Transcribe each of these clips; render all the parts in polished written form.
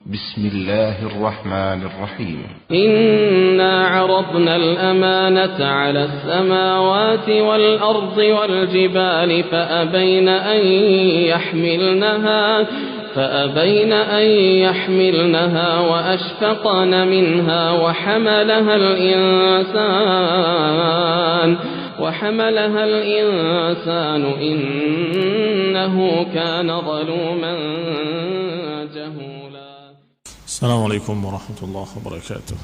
بسم الله الرحمن الرحيم إنا عرضنا الأمانة على السماوات والأرض والجبال فأبين أن يحملنها وأشفقن منها وحملها الإنسان إنه كان ظلوما جهولا. السلام عليكم ورحمة الله وبركاته.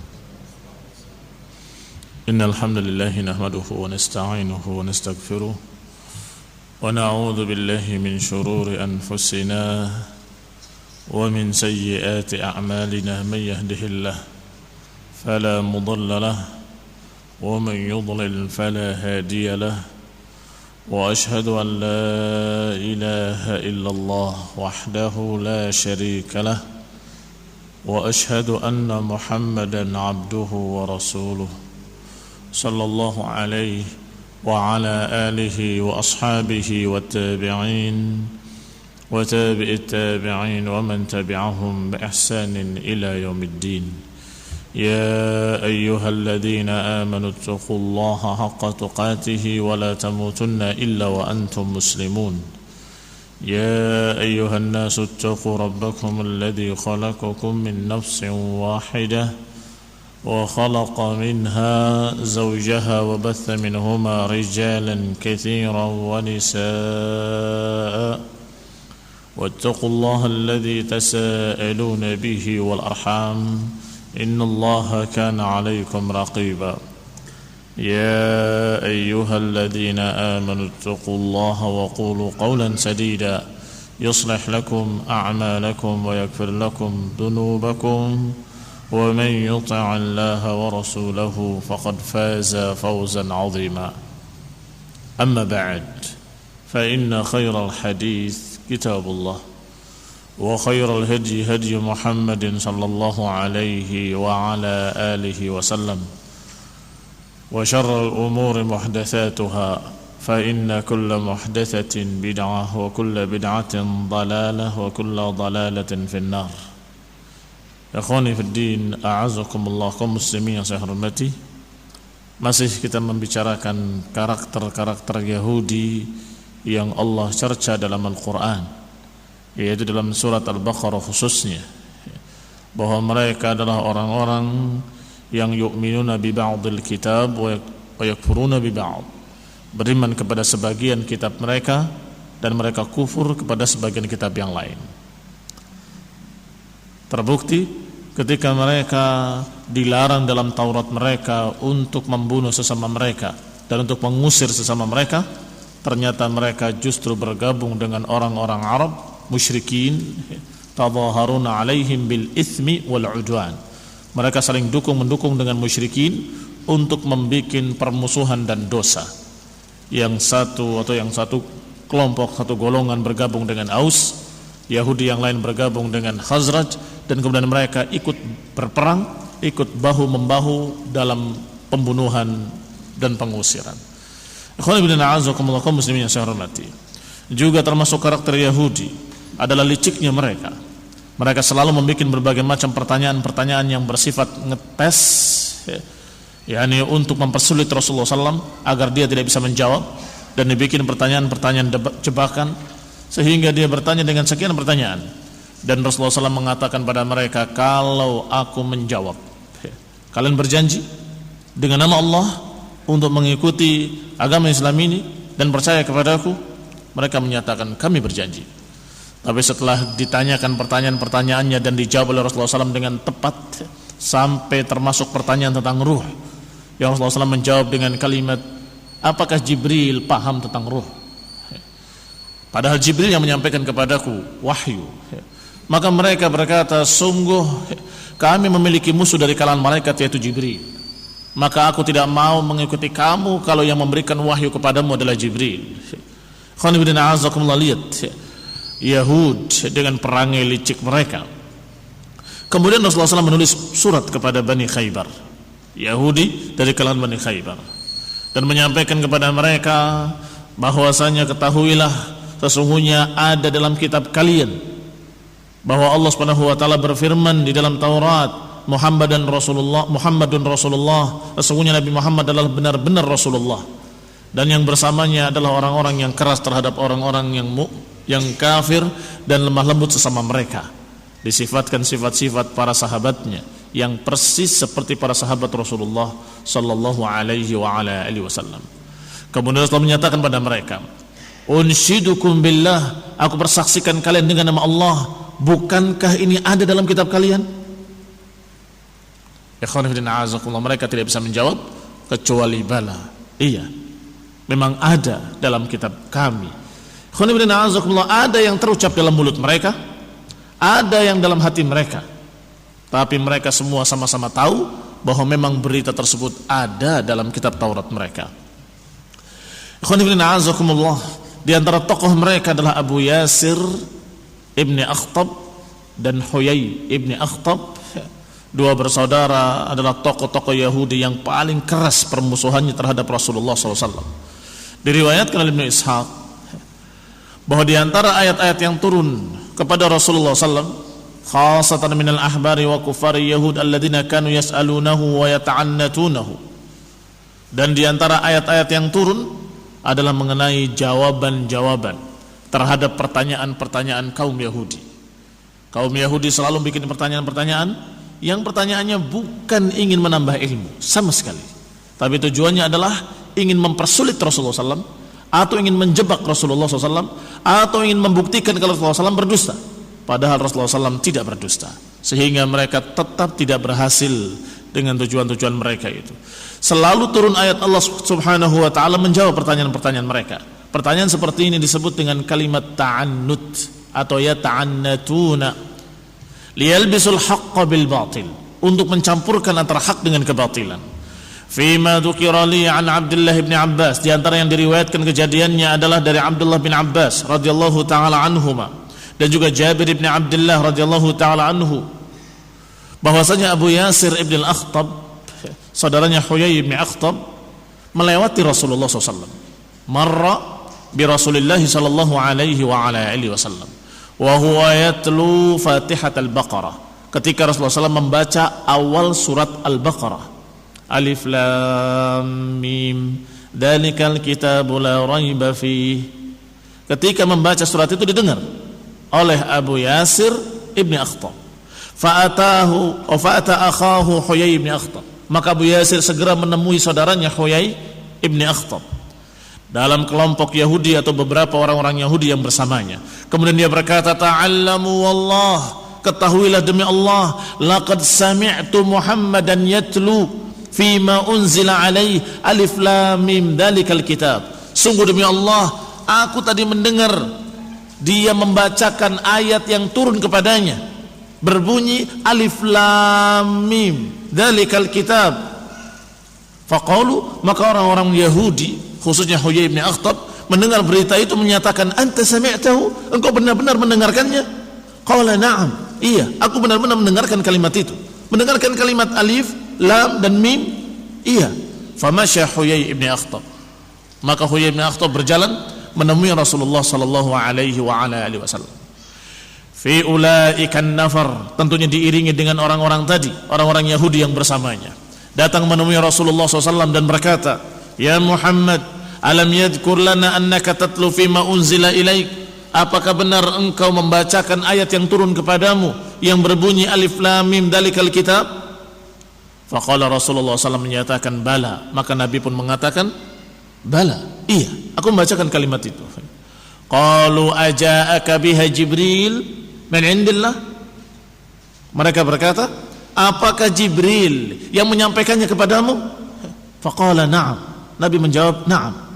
إن الحمد لله نحمده ونستعينه ونستغفره ونعوذ بالله من شرور أنفسنا ومن سيئات أعمالنا. من يهده الله فلا مضل له ومن يضلل فلا هادي له وأشهد أن لا إله إلا الله وحده لا شريك له وأشهد أن محمدا عبده ورسوله صلى الله عليه وعلى آله وأصحابه والتابعين وتابع التابعين ومن تبعهم بإحسان إلى يوم الدين. يا أيها الذين آمنوا اتقوا الله حق تقاته ولا تموتن إلا وأنتم مسلمون. يا أيها الناس اتقوا ربكم الذي خلقكم من نفس واحدة وخلق منها زوجها وبث منهما رجالا كثيرا ونساء واتقوا الله الذي تساءلون به والأرحام إن الله كان عليكم رقيبا. يا أيها الذين آمنوا اتقوا الله وقولوا قولا سديدا يصلح لكم أعمالكم ويغفر لكم ذنوبكم ومن يطع الله ورسوله فقد فاز فوزا عظيما. أما بعد فإن خير الحديث كتاب الله وخير الهدي هدي محمد صلى الله عليه وعلى آله وسلم وشر الأمور محدثاتها فإن كل محدثة بدعة وكل بدعة ضلالة وكل ضلالة في النار. Ikhwani fi din, a'azakumullah, kaum muslimin yang saya hormati. Masih kita membicarakan karakter-karakter Yahudi yang Allah cerca dalam Al-Quran, yaitu dalam surat Al-Baqarah khususnya, bahwa mereka adalah orang-orang yang yu'minuna bi ba'dil kitab wa yakfuruna bi ba'd, beriman kepada sebagian kitab mereka dan mereka kufur kepada sebagian kitab yang lain. Terbukti ketika mereka dilarang dalam Taurat mereka untuk membunuh sesama mereka dan untuk mengusir sesama mereka, ternyata mereka justru bergabung dengan orang-orang Arab musyrikin, tadhaharuna alaihim bil itsmi wal udwan. Mereka saling mendukung dengan musyrikin untuk membuat permusuhan dan dosa. Yang satu kelompok, satu golongan bergabung dengan Aus, Yahudi yang lain bergabung dengan Khazraj, dan kemudian mereka ikut berperang, ikut bahu-membahu dalam pembunuhan dan pengusiran. Ikhwan fillah a'azakumullah, kaum muslimin yang saya hormati. Juga termasuk karakter Yahudi adalah liciknya mereka. Mereka selalu membuat berbagai macam pertanyaan-pertanyaan yang bersifat ngetes, yakni untuk mempersulit Rasulullah SAW agar dia tidak bisa menjawab, dan dibikin pertanyaan-pertanyaan jebakan sehingga dia bertanya dengan sekian pertanyaan, dan Rasulullah SAW mengatakan pada mereka, kalau aku menjawab, kalian berjanji dengan nama Allah untuk mengikuti agama Islam ini dan percaya kepadaku? Mereka menyatakan, kami berjanji. Tapi setelah ditanyakan pertanyaan-pertanyaannya dan dijawab oleh Rasulullah SAW dengan tepat, sampai termasuk pertanyaan tentang ruh, yang Rasulullah SAW menjawab dengan kalimat, apakah Jibril paham tentang ruh? Padahal Jibril yang menyampaikan kepadaku wahyu. Maka mereka berkata, sungguh kami memiliki musuh dari kalangan malaikat, yaitu Jibril. Maka aku tidak mau mengikuti kamu kalau yang memberikan wahyu kepadamu adalah Jibril. Lihat Yahud dengan perangai licik mereka. Kemudian Rasulullah SAW menulis surat kepada Bani Khaybar, Yahudi dari kalangan Bani Khaybar, dan menyampaikan kepada mereka bahwasanya ketahuilah, sesungguhnya ada dalam kitab kalian bahwa Allah Subhanahu wa taala berfirman di dalam Taurat, Muhammadun Rasulullah, sesungguhnya Nabi Muhammad adalah benar-benar Rasulullah, dan yang bersamanya adalah orang-orang yang keras terhadap orang-orang yang kafir dan lemah lembut sesama mereka. Disifatkan sifat-sifat para sahabatnya yang persis seperti para sahabat Rasulullah sallallahu alaihi wa ala alihi wasallam. Kemudian Rasulullah menyatakan pada mereka, unsyidukum billah, aku bersaksikan kalian dengan nama Allah, bukankah ini ada dalam kitab kalian? Ikhwan fillah, mereka tidak bisa menjawab kecuali bala, iya, memang ada dalam kitab kami. Ikhwan fillah, ada yang terucap dalam mulut mereka, ada yang dalam hati mereka, tapi mereka semua sama-sama tahu bahwa memang berita tersebut ada dalam kitab Taurat mereka. Ikhwan fillah, di antara tokoh mereka adalah Abu Yasir ibni Akhtab dan Huyai ibni Akhtab. Dua bersaudara adalah tokoh-tokoh Yahudi yang paling keras permusuhannya terhadap Rasulullah SAW. Diriwayatkan oleh Ibnu Ishaq bahwa di antara ayat-ayat yang turun kepada Rasulullah SAW, khasatan minal ahbari wa kufari Yahud alladzina kanu yas'alunahu wa yata'annatunahu, dan di antara ayat-ayat yang turun adalah mengenai jawaban-jawaban terhadap pertanyaan-pertanyaan kaum Yahudi. Kaum Yahudi selalu bikin pertanyaan-pertanyaan yang pertanyaannya bukan ingin menambah ilmu sama sekali, tapi tujuannya adalah ingin mempersulit Rasulullah SAW, atau ingin menjebak Rasulullah SAW, atau ingin membuktikan kalau Rasulullah SAW berdusta, padahal Rasulullah SAW tidak berdusta, sehingga mereka tetap tidak berhasil dengan tujuan-tujuan mereka itu. Selalu turun ayat Allah Subhanahu wa taala menjawab pertanyaan-pertanyaan mereka. Pertanyaan seperti ini disebut dengan kalimat ta'annut atau yata'annatuna, liyalbisul haqqa bil batil, untuk mencampurkan antara hak dengan kebatilan. Fima dzukira li an Abdullah bin Abbas, di antara yang diriwayatkan kejadiannya adalah dari Abdullah bin Abbas radhiyallahu taala anhuma, dan juga Jabir bin Abdullah radhiyallahu taala anhu, bahwasanya Abu Yasir ibn al-Akhtab, saudaranya Huyai ibn Akhtab, melewati Rasulullah SAW. Marra bi Rasulillah sallallahu alaihi wa ala alihi wasallam wa huwa yatlu Fatihat al-Baqarah, ketika Rasulullah SAW membaca awal surat Al-Baqarah, Alif Lam Mim dzalikal kitabu la raiba fih. Ketika membaca surat itu didengar oleh Abu Yasir ibn Akhtab. Fa'ata akhahu Huyai ibn Akhtab, maka Abu Yasir segera menemui saudaranya Huyai ibn Akhtab dalam kelompok Yahudi atau beberapa orang-orang Yahudi yang bersamanya. Kemudian dia berkata, ta'allamu wallah, ketahuilah demi Allah, laqad sami'tu Muhammadan yatlu fima unzila alaih alif lam mim dzalikal kitab. Sungguh demi Allah, aku tadi mendengar dia membacakan ayat yang turun kepadanya, berbunyi alif lam mim dzalikal kitab. Faqalu, maka orang-orang Yahudi khususnya Huyai bin Akhtab mendengar berita itu menyatakan, anta sami'tahu, engkau benar-benar mendengarkannya? Qala na'am, iya, aku benar-benar mendengarkan kalimat itu, mendengarkan kalimat alif, lam dan mim, iya. Famasya Huyai bin Akhtab, maka Huyai bin Akhtab berjalan menemui Rasulullah sallallahu alaihi wa ala alihi wasallam. Fi ulaikan nafar, tentunya diiringi dengan orang-orang tadi, orang-orang Yahudi yang bersamanya, datang menemui Rasulullah SAW dan berkata, ya Muhammad, alam yadhkur lana annaka tatlu fima unzila ilaik, apakah benar engkau membacakan ayat yang turun kepadamu yang berbunyi alif lam mim dzalikal kitab? Faqala Rasulullah SAW menyatakan bala, maka Nabi pun mengatakan bala, iya, aku membacakan kalimat itu. Qalu aja'aka biha Jibril min indillah, mereka berkata, apakah Jibril yang menyampaikannya kepadamu? Faqala na'am, Nabi menjawab na'am.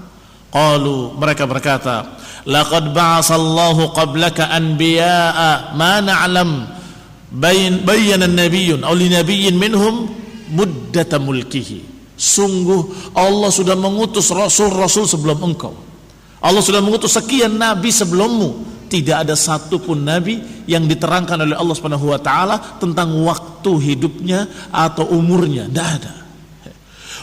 Qalu, mereka berkata, laqad ba'asallahu qablaka anbiya'a ma na'lam bayyana nabiyyun aw li nabiyyin minhum muddata mulkihi. Sungguh Allah sudah mengutus rasul-rasul sebelum engkau, Allah sudah mengutus sekian nabi sebelummu, tidak ada satupun nabi yang diterangkan oleh Allah Subhanahu wa taala tentang waktu hidupnya atau umurnya, tidak ada.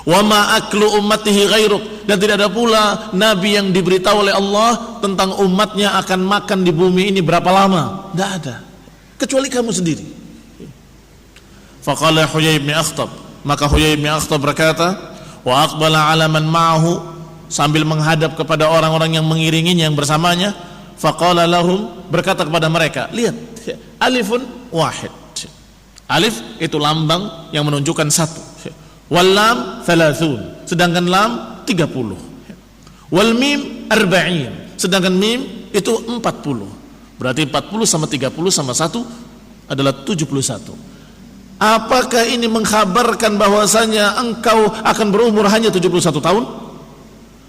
Wa ma aklu ummatihi ghairuk, dan tidak ada pula nabi yang diberitahu oleh Allah tentang umatnya akan makan di bumi ini berapa lama, tidak ada. kecuali kamu sendiri. Faqala Huyai bin Akhtab, maka Huyai bin Akhtab berkata, wa aqbala ala man ma'ahu, sambil menghadap kepada orang-orang yang mengiringinya, yang bersamanya. Faqala lahum, berkata kepada mereka, lihat, alifun wahid. Alif itu lambang yang menunjukkan satu. Wal lam thalathun, sedangkan lam 30. Wal mim arba'in, sedangkan mim itu 40. Berarti 40 sama 30 sama 1 adalah 71. Apakah ini mengkhabarkan bahwasanya engkau akan berumur hanya 71 tahun?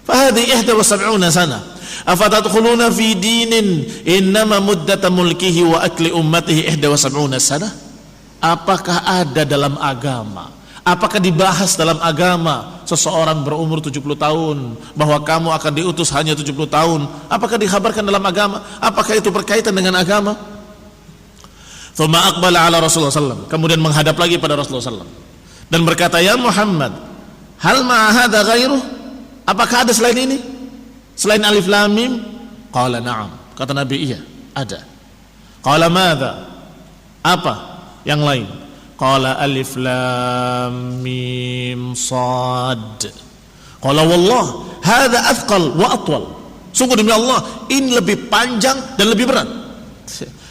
Fahadi 71 sana. Afatadkhuluna fi dinin innama muddata mulkihi wa akli ummatihi 71 sana. Apakah ada dalam agama, apakah dibahas dalam agama seseorang berumur 70 tahun, bahwa kamu akan diutus hanya 70 tahun? Apakah dikhabarkan dalam agama? Apakah itu berkaitan dengan agama? Thumma aqbala ala Rasulullah sallallahu, kemudian menghadap lagi pada Rasulullah sallallahu dan berkata, ya Muhammad, hal ma hadza ghairuh, apakah ada selain ini, selain alif lam mim? Qala na'am, kata Nabi, iya ada. Qala madza, apa yang lain? Qala alif lam mim sad. Qala wallah hadza athqal wa atwal, sungguh demi Allah ini lebih panjang dan lebih berat.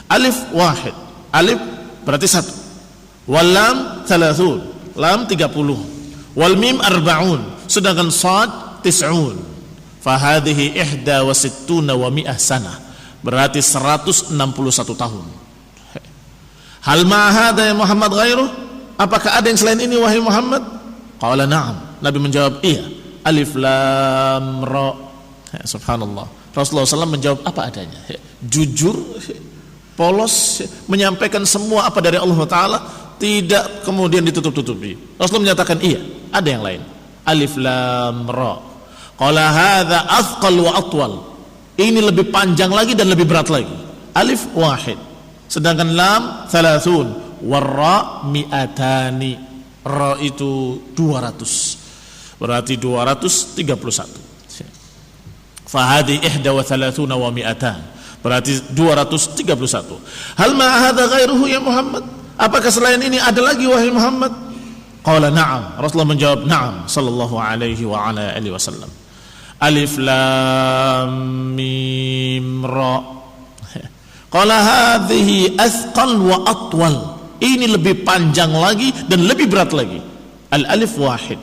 Alif wahid, alif berarti 1, wal lam 30, lam 30, wal mim 40, sedangkan sad 90. Fahadhihi 61 wa 100 sanah, berarti 161 tahun. Hal ma hadza ya Muhammad ghairuh, apakah ada yang selain ini wahai Muhammad? Qala na'am, Nabi menjawab, iya. Alif lam ra. Subhanallah, Rasulullah SAW menjawab apa adanya, jujur, polos, menyampaikan semua apa dari Allah Ta'ala, tidak kemudian ditutup-tutupi. Rasulullah menyatakan, iya ada yang lain. Alif lam ra. Qala hadza athqal wa atwal, ini lebih panjang lagi dan lebih berat lagi. Alif wahid, sedangkan lam 30, warra mi'atani, ra itu 200, berarti 231. Fahadi 31 wa 200, berarti 231. Hal ma hadza ghairuhu ya Muhammad, apakah selain ini ada lagi wahai Muhammad? Qala na'am, Rasulullah menjawab na'am sallallahu alaihi wa ala alihi wasallam. Alif lam mim ra. Qala hadhihi athqal wa atwal, ini lebih panjang lagi dan lebih berat lagi. Al alif wahid,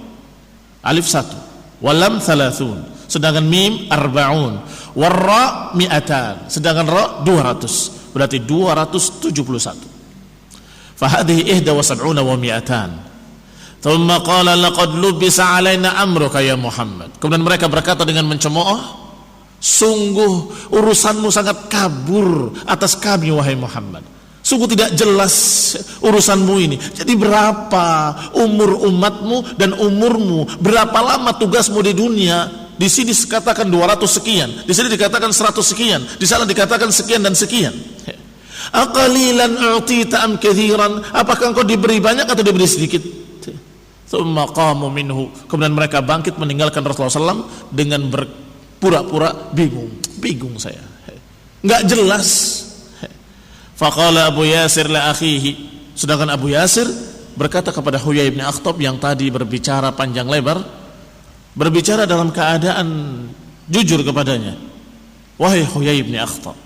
alif 1, wal lam 30, sedangkan mim 40, war ra 200, sedangkan ra 200, berarti 271. Fa hadhihi 71 wa 200. Thumma qala laqad lubisa alaina amruka ya Muhammad. Kemudian mereka berkata dengan mencemooh, sungguh urusanmu sangat kabur atas kami wahai Muhammad. Sungguh tidak jelas urusanmu ini. Jadi berapa umur umatmu dan umurmu? Berapa lama tugasmu di dunia? Di sini dikatakan 200 sekian, di sini dikatakan 100 sekian, di sana dikatakan sekian dan sekian. Aqalilan u'tita am kathiran, apakah engkau diberi banyak atau diberi sedikit? Tsumma qamu minhu, kemudian mereka bangkit meninggalkan Rasulullah SAW dengan berpura-pura bingung saya, nggak jelas. Faqala Abu Yasir la akhihi, sedangkan Abu Yasir berkata kepada Huyai bin Akhtab yang tadi berbicara panjang lebar, berbicara dalam keadaan jujur kepadanya, wahai Huyai bin Akhtab,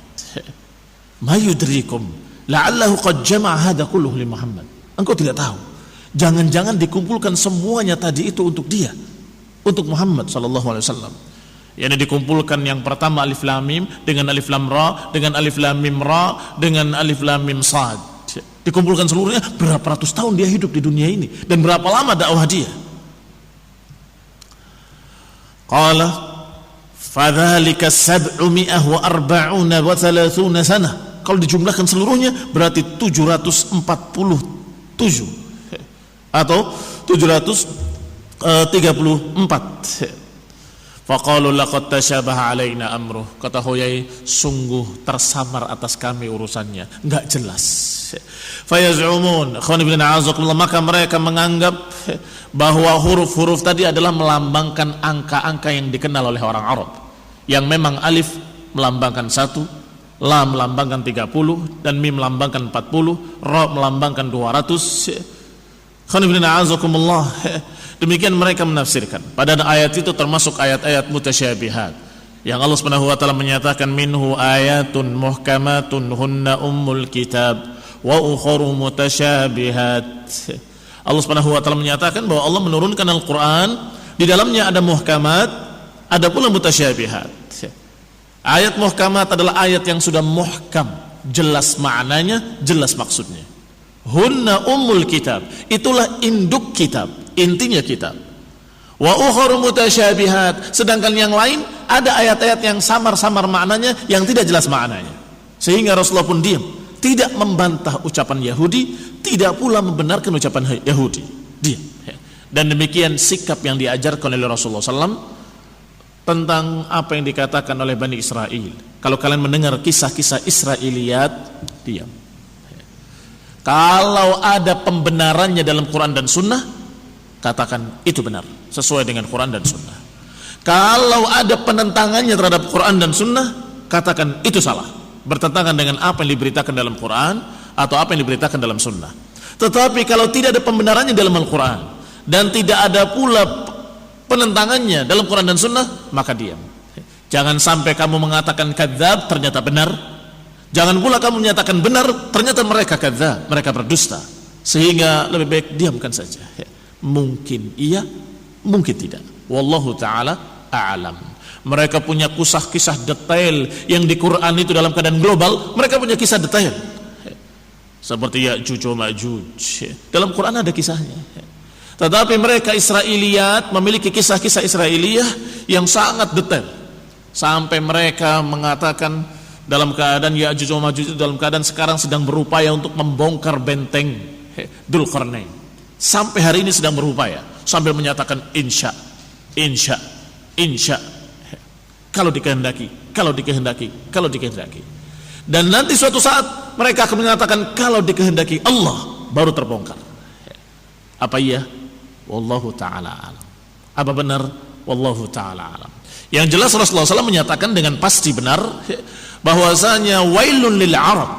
ma yudrikum la'allahu qad jama'a hadha kulluhu li Muhammad, engkau tidak tahu, jangan-jangan dikumpulkan semuanya tadi itu untuk dia, untuk Muhammad sallallahu alaihi wasallam. Yang dikumpulkan yang pertama alif lam mim dengan alif lam ra, dengan alif lam mim ra, dengan alif lam mim sad. Dikumpulkan seluruhnya, berapa ratus tahun dia hidup di dunia ini dan berapa lama dakwah dia. Qala fadzalika 740 wa 30 sanah. Kalau dijumlahkan seluruhnya berarti 747 atau 734. Faqalu laqad tashabaha alaina amruh, kata Huyai, sungguh tersamar atas kami urusannya, enggak jelas. Fayazumun, maka mereka menganggap bahwa huruf-huruf tadi adalah melambangkan angka-angka yang dikenal oleh orang Arab, yang memang alif melambangkan 1, Lam melambangkan 30 dan mim melambangkan 40, ra melambangkan 200. Demikian mereka menafsirkan. Padahal ayat itu termasuk ayat-ayat mutasyabihat yang Allah Subhanahu wa taala menyatakan minhu ayatun muhkamatun hunna ummul kitab wa ukharu mutasyabihat. Allah Subhanahu wa taala menyatakan bahwa Allah menurunkan Al-Qur'an, di dalamnya ada muhkamat, ada pula mutasyabihat. Ayat muhkamat adalah ayat yang sudah muhkam, jelas maknanya, jelas maksudnya. Hunna ummul kitab, itulah induk kitab, intinya kitab. Wa ukharu mutasyabihat, sedangkan yang lain ada ayat-ayat yang samar-samar maknanya, yang tidak jelas maknanya. Sehingga Rasulullah pun diam, tidak membantah ucapan Yahudi, tidak pula membenarkan ucapan Yahudi. Diam. Dan demikian sikap yang diajarkan oleh Rasulullah SAW tentang apa yang dikatakan oleh Bani Israel. Kalau kalian mendengar kisah-kisah Israiliyat, diam. Kalau ada pembenarannya dalam Quran dan Sunnah, katakan itu benar, sesuai dengan Quran dan Sunnah. Kalau ada penentangannya terhadap Quran dan Sunnah, katakan itu salah, bertentangan dengan apa yang diberitakan dalam Quran atau apa yang diberitakan dalam Sunnah. Tetapi kalau tidak ada pembenarannya dalam Al-Quran dan tidak ada pula penentangannya dalam Quran dan Sunnah, maka diam. Jangan sampai kamu mengatakan kadzab, ternyata benar. Jangan pula kamu menyatakan benar, ternyata mereka kadzab, mereka berdusta. Sehingga lebih baik diamkan saja. Mungkin iya, mungkin tidak. Wallahu ta'ala a'lam. Mereka punya kisah-kisah detail yang di Quran itu dalam keadaan global, mereka punya kisah detail. Seperti Ya'juj wa Ma'juj. Dalam Quran ada kisahnya. Tetapi mereka Israiliyat memiliki kisah-kisah Israiliyah yang sangat detail. Sampai mereka mengatakan dalam keadaan Ya'juj wa Ma'juj dalam keadaan sekarang sedang berupaya untuk membongkar benteng Dzulqarnain. Sampai hari ini sedang berupaya sambil menyatakan insya. Kalau dikehendaki. Dan nanti suatu saat mereka akan menyatakan kalau dikehendaki Allah baru terbongkar. Apa iya? Wallahu ta'ala alam. Apa benar? Wallahu ta'ala alam. Yang jelas Rasulullah SAW menyatakan dengan pasti benar bahwasanya wailun lil Arab.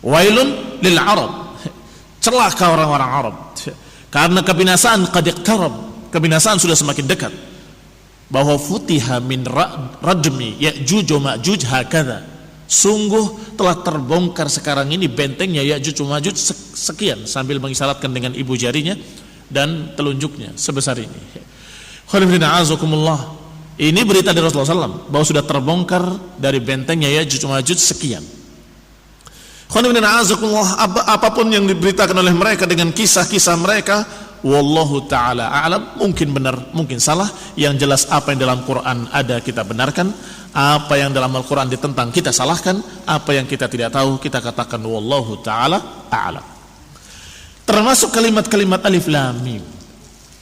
Wailun lil Arab. Celaka orang-orang Arab. Karena kebinasaan qad iqtarab. Kebinasaan sudah semakin dekat. Bahwa futiha min radmi Ya'juj wa Ma'juj hakadha. Sungguh telah terbongkar sekarang ini bentengnya Ya'juj wa Ma'juj sekian, sambil mengisyaratkan dengan ibu jarinya dan telunjuknya sebesar ini. Ini berita dari Rasulullah SAW bahwa sudah terbongkar dari bentengnya Ya'juj wa Ma'juj sekian. Apapun yang diberitakan oleh mereka dengan kisah-kisah mereka, wallahu ta'ala a'lam, mungkin benar, mungkin salah. Yang jelas apa yang dalam Quran ada kita benarkan, apa yang dalam Al-Quran ditentang kita salahkan, apa yang kita tidak tahu kita katakan wallahu ta'ala a'lam. Termasuk kalimat-kalimat alif lam mim.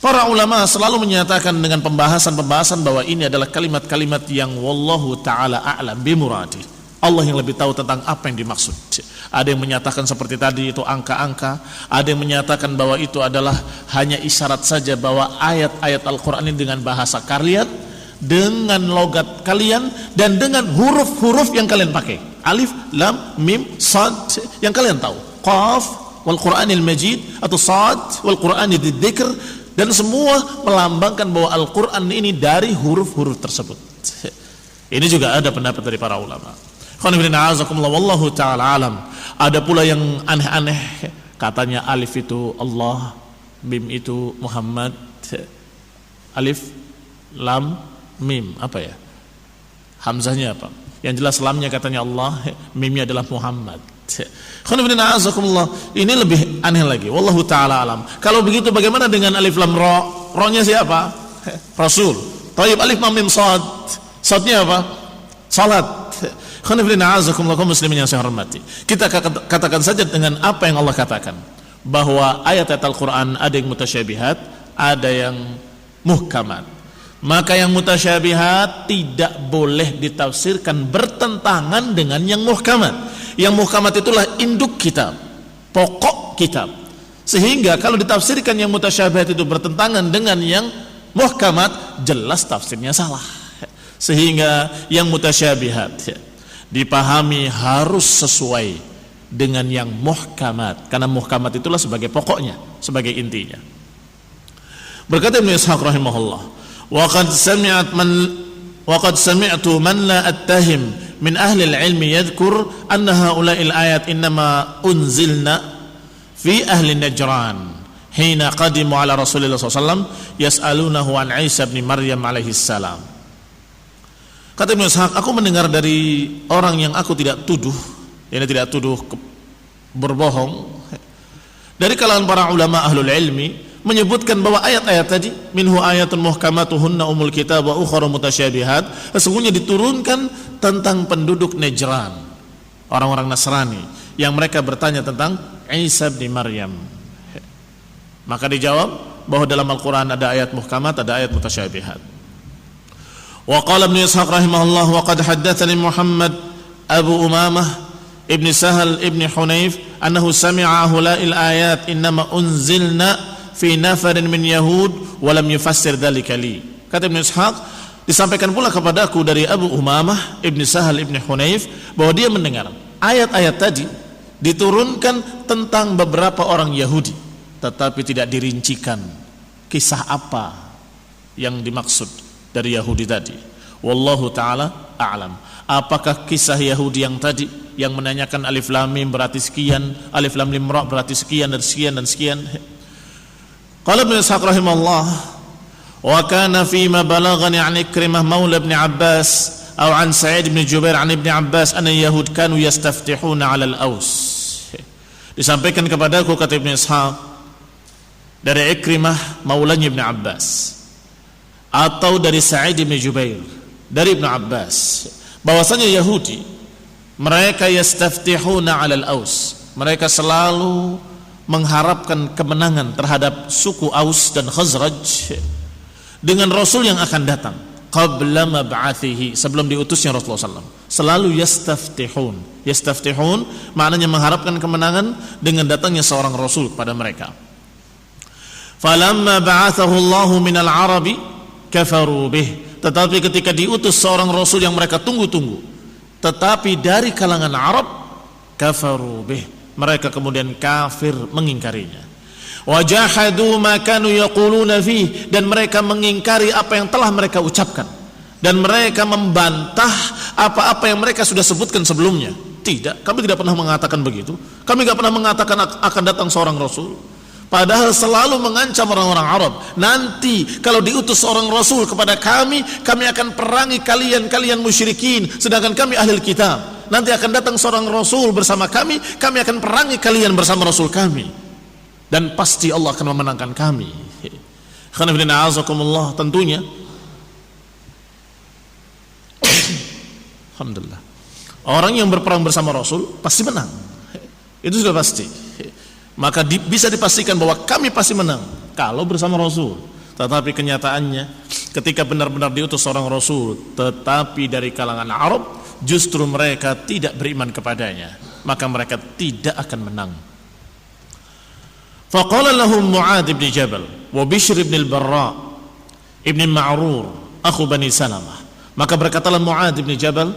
Para ulama selalu menyatakan dengan pembahasan-pembahasan bahwa ini adalah kalimat-kalimat yang wallahu ta'ala a'lam bimuradi. Allah yang lebih tahu tentang apa yang dimaksud. Ada yang menyatakan seperti tadi itu angka-angka, ada yang menyatakan bahwa itu adalah hanya isyarat saja bahwa ayat-ayat Al-Quran ini dengan bahasa kalian, dengan logat kalian, dan dengan huruf-huruf yang kalian pakai. Alif, lam, mim, sad yang kalian tahu. Qaf wal Qur'anil Majid atau sad wal Qur'anil Dzikr, dan semua melambangkan bahwa Al-Quran ini dari huruf-huruf tersebut. Ini juga ada pendapat dari para ulama. Wallahu ta'ala alam. Ada pula yang aneh-aneh, katanya alif itu Allah, mim itu Muhammad. Alif, lam, mim apa ya? Hamzahnya apa? Yang jelas lamnya katanya Allah, mimnya adalah Muhammad. Ini lebih aneh lagi. Wallahu ta'ala alam. Kalau begitu bagaimana dengan alif lam ra? Ra-nya siapa? Rasul. Thayyib, alif lam mim sad. Sadnya apa? Salat. Muslimin yang saya hormati, kita katakan saja dengan apa yang Allah katakan, bahwa ayat-ayat Al-Quran ada yang mutasyabihat, ada yang muhkamat. Maka yang mutasyabihat tidak boleh ditafsirkan bertentangan dengan yang muhkamat. Yang muhkamat itulah induk kitab, pokok kitab. Sehingga kalau ditafsirkan yang mutasyabihat itu bertentangan dengan yang muhkamat, jelas tafsirnya salah. Sehingga yang mutasyabihat dipahami harus sesuai dengan yang muhkamat, karena muhkamat itulah sebagai pokoknya, sebagai intinya. Berkata Ibnu Ishaq rahimahullah, wa qad sami'tu man la attahim min ahli al-ilmi yadhkur anna haula'il ayat innama unzilna fi ahli Najran hina qadimu ala Rasulillah SAW yas'alunahu an Isa bin Maryam alaihi salam. Kata Ibnu Ishaq, aku mendengar dari orang yang aku tidak tuduh, ini tidak tuduh berbohong, dari kalangan para ulama ahlul ilmi, menyebutkan bahwa ayat-ayat tadi, minhu ayatun muhkamatuhunna umul kitab wa ukhra mutasyabihat, sesungguhnya diturunkan tentang penduduk Najran, orang-orang Nasrani, yang mereka bertanya tentang Isa bin Maryam. Maka dijawab bahwa dalam Al-Quran ada ayat muhkamat, ada ayat mutasyabihat. Wa qala Ibnu Ishaq rahimahullah, wa qad haddatsani Muhammad Abu Umamah Ibn Sahal Ibn Hunayf annahu sami'a hulail ayat innama unzilna fi nafarin min Yahud wa lam yufassir dzalika li. Kata Ibnu Ishaq, disampaikan pula kepadaku dari Abu Umamah Ibn Sahal Ibn Hunayf bahwa dia mendengar ayat-ayat tadi diturunkan tentang beberapa orang Yahudi, tetapi tidak dirincikan kisah apa yang dimaksud dari Yahudi tadi. Wallahu ta'ala a'lam. Apakah kisah Yahudi yang tadi yang menanyakan alif lam mim berarti sekian, alif lam mim ra berarti sekian dan sekian dan sekian. Qala Ibnu Ishaq rahimahullah, wa kana fi ma balaghani an Ikrimah maula Ibn Abbas atau an Sa'id bin Jubair an Ibn Abbas anna Yahud kanu yastaftihuna 'ala al-Aus. Disampaikan kepadaku, kata Ibnu Ishaq, dari Ikrimah maulanya Ibn Abbas atau dari Sa'id bin Jubair dari Ibn Abbas, bahwasanya Yahudi mereka yastaftihuna 'alal Aus, mereka selalu mengharapkan kemenangan terhadap suku Aus dan Khazraj dengan Rasul yang akan datang qabla mab'athihi, sebelum diutusnya Rasulullah SAW. Selalu yastaftihun. Yastaftihun maknanya mengharapkan kemenangan dengan datangnya seorang Rasul kepada mereka. Falamma ba'athahu Allahu minal Arabi kafaru bih, tetapi ketika diutus seorang Rasul yang mereka tunggu-tunggu, tetapi dari kalangan Arab, kafaru bih, mereka kemudian kafir mengingkarinya. Wajahadu ma kanu yaquluna fih, dan mereka mengingkari apa yang telah mereka ucapkan, dan mereka membantah apa-apa yang mereka sudah sebutkan sebelumnya. Tidak, kami tidak pernah mengatakan begitu. Kami tidak pernah mengatakan akan datang seorang Rasul. Padahal selalu mengancam orang-orang Arab, nanti kalau diutus seorang Rasul kepada kami akan perangi kalian musyrikin, sedangkan kami ahli kitab. Nanti akan datang seorang Rasul bersama kami akan perangi kalian bersama Rasul kami, dan pasti Allah akan memenangkan kami. Tentunya alhamdulillah, orang yang berperang bersama Rasul pasti menang, itu sudah pasti. Maka bisa dipastikan bahwa kami pasti menang kalau bersama Rasul. Tetapi kenyataannya ketika benar-benar diutus seorang Rasul tetapi dari kalangan Arab, justru mereka tidak beriman kepadanya, maka mereka tidak akan menang. Faqala lahum Mu'adz bin Jabal wa Bishr bin al-Barra ibn Ma'rur akhu Bani Salamah. Maka berkatalah Mu'adz bin Jabal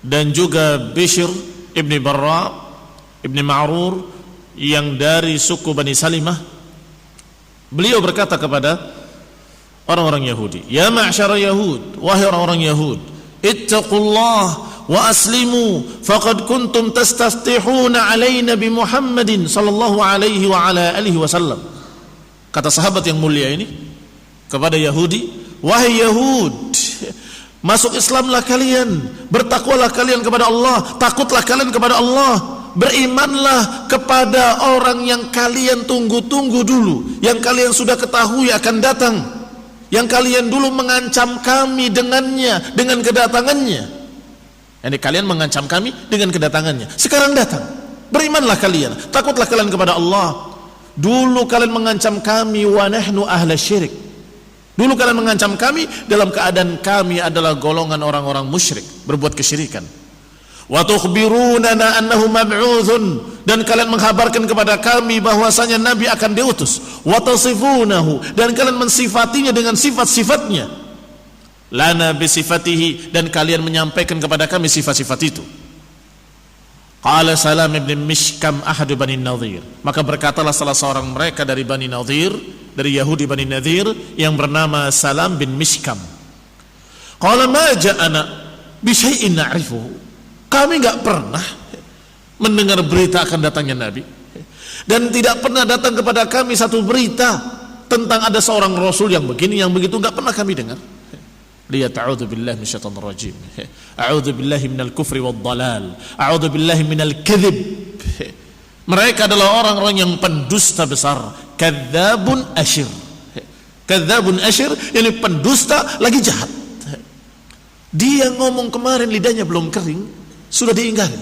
dan juga Bishr ibn Barra ibn Ma'rur yang dari suku Bani Salimah, beliau berkata kepada orang-orang Yahudi, ya ma'syara Yahud, wahai orang-orang Yahud, ittaqullah wa aslimu faqad kuntum tastaftihuna alaina bi Muhammadin sallallahu alaihi wa ala alihi wasallam. Kata sahabat yang mulia ini kepada Yahudi, wahai Yahud, masuk Islamlah kalian, bertakwalah kalian kepada Allah, takutlah kalian kepada Allah, berimanlah kepada orang yang kalian tunggu-tunggu dulu, yang kalian sudah ketahui akan datang, yang kalian dulu mengancam kami dengannya, dengan kedatangannya. Yani kalian mengancam kami dengan kedatangannya, sekarang datang. Berimanlah kalian, takutlah kalian kepada Allah. Dulu kalian mengancam kami wa nahnu ahla syirik. Dulu kalian mengancam kami dalam keadaan kami adalah golongan orang-orang musyrik, berbuat kesyirikan. Wa tukhbirunana annahu mab'utsun, dan kalian menghabarkan kepada kami bahwasanya nabi akan diutus. Wa tasifunahu, dan kalian mensifatinya dengan sifat-sifatnya. lana bisifatihi, dan kalian menyampaikan kepada kami sifat-sifat itu. Qala Salam ibn Mishkam ahadu Bani Nadhir, maka berkatalah salah seorang mereka dari Bani Nadhir, dari Yahudi Bani Nadhir, yang bernama Salam bin Mishkam. Qala ma ja'ana bi syai'in na'rifuhu, kami enggak pernah mendengar berita akan datangnya Nabi, dan tidak pernah datang kepada kami satu berita tentang ada seorang Rasul yang begini, yang begitu, enggak pernah kami dengar. Lihat, a'udzu billahi minasyaitonir rajim, a'udzu billahi minal kufri wad dhalal, a'udzu billahi minal kadzib. Mereka adalah orang-orang yang pendusta besar, kadzabun asyir. Kadzabun asyir, ini pendusta lagi jahat. Dia ngomong kemarin lidahnya belum kering, sudah diingkari.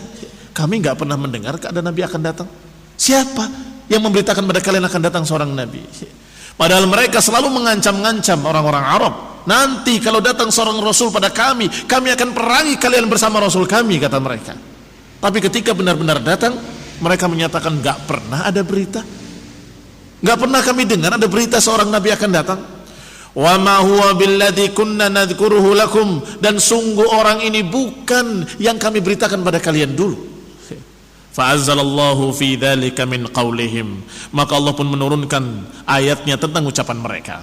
Kami enggak pernah mendengar ada Nabi akan datang. Siapa yang memberitakan pada kalian akan datang seorang Nabi? Padahal mereka selalu mengancam-ngancam orang-orang Arab. Nanti kalau datang seorang Rasul pada kami akan perangi kalian bersama Rasul kami, kata mereka. Tapi ketika benar-benar datang, mereka menyatakan gak pernah ada berita, gak pernah kami dengar ada berita seorang Nabi akan datang. Wa ma huwa billadzi kunna nadhkuruhu lakum, dan sungguh orang ini bukan yang kami beritakan pada kalian dulu. Fa'azzalallahu fi dzalika min qaulihim, maka Allah pun menurunkan ayatnya tentang ucapan mereka.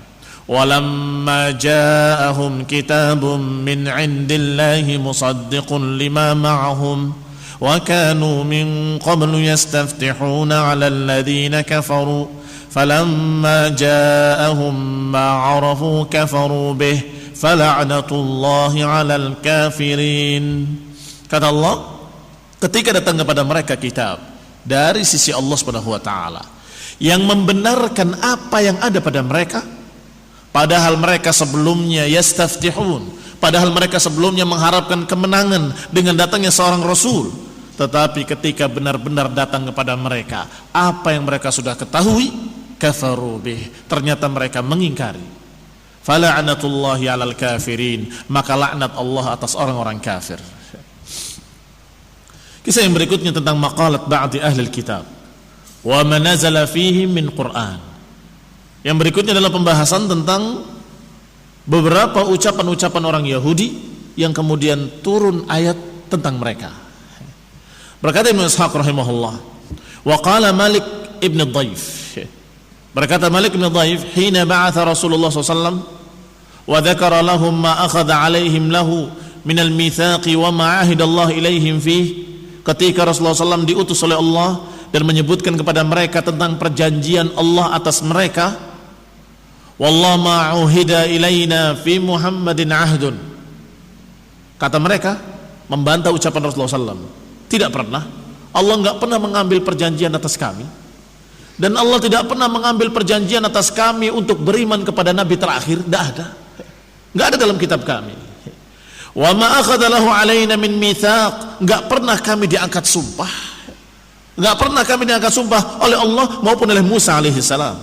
Walamma ja'ahum kitabun min 'indillahi musaddiqun lima ma'ahum wa kanu min qablu yastaftihuna 'alal ladzina kafaru falamma ja'ahum ma 'arafu kafaru bih fala'natullahi 'alal kafirin. Kata Allah, ketika datang kepada mereka kitab dari sisi Allah Subhanahu wa taala yang membenarkan apa yang ada pada mereka, padahal mereka sebelumnya yastaftihun, padahal mereka sebelumnya mengharapkan kemenangan dengan datangnya seorang rasul, tetapi ketika benar-benar datang kepada mereka apa yang mereka sudah ketahui, kafaru bih, ternyata mereka mengingkari. Fala'natullahi 'alal kafirin, maka laknat Allah atas orang-orang kafir. Kisah yang berikutnya tentang maqalat ba'di ahli kitab wa ma nazala fihi min Qur'an. Yang berikutnya adalah pembahasan tentang beberapa ucapan-ucapan orang Yahudi yang kemudian turun ayat tentang mereka. Berkata Ibnu Ishaq rahimahullah, wa qala Malik ibn Dhaif, berkata Malik ibn Dhaif, hina ba'atha Rasulullah SAW wa dzakara lahum ma akhadha alaihim lahu min al-mitsaqi wa ma ahida Allah ilaihim fihi, ketika Rasulullah SAW diutus oleh Allah dan menyebutkan kepada mereka tentang perjanjian Allah atas mereka, wallahu ma'uhida ilaina fi Muhammadin ahdun, kata mereka membantah ucapan Rasulullah SAW, tidak pernah, Allah enggak pernah mengambil perjanjian atas kami, dan Allah tidak pernah mengambil perjanjian atas kami untuk beriman kepada Nabi terakhir, enggak ada dalam kitab kami. Wa ma akhadha lahu alaina min mitsaq, enggak pernah kami diangkat sumpah, enggak pernah kami diangkat sumpah oleh Allah maupun oleh Musa alaihi salam.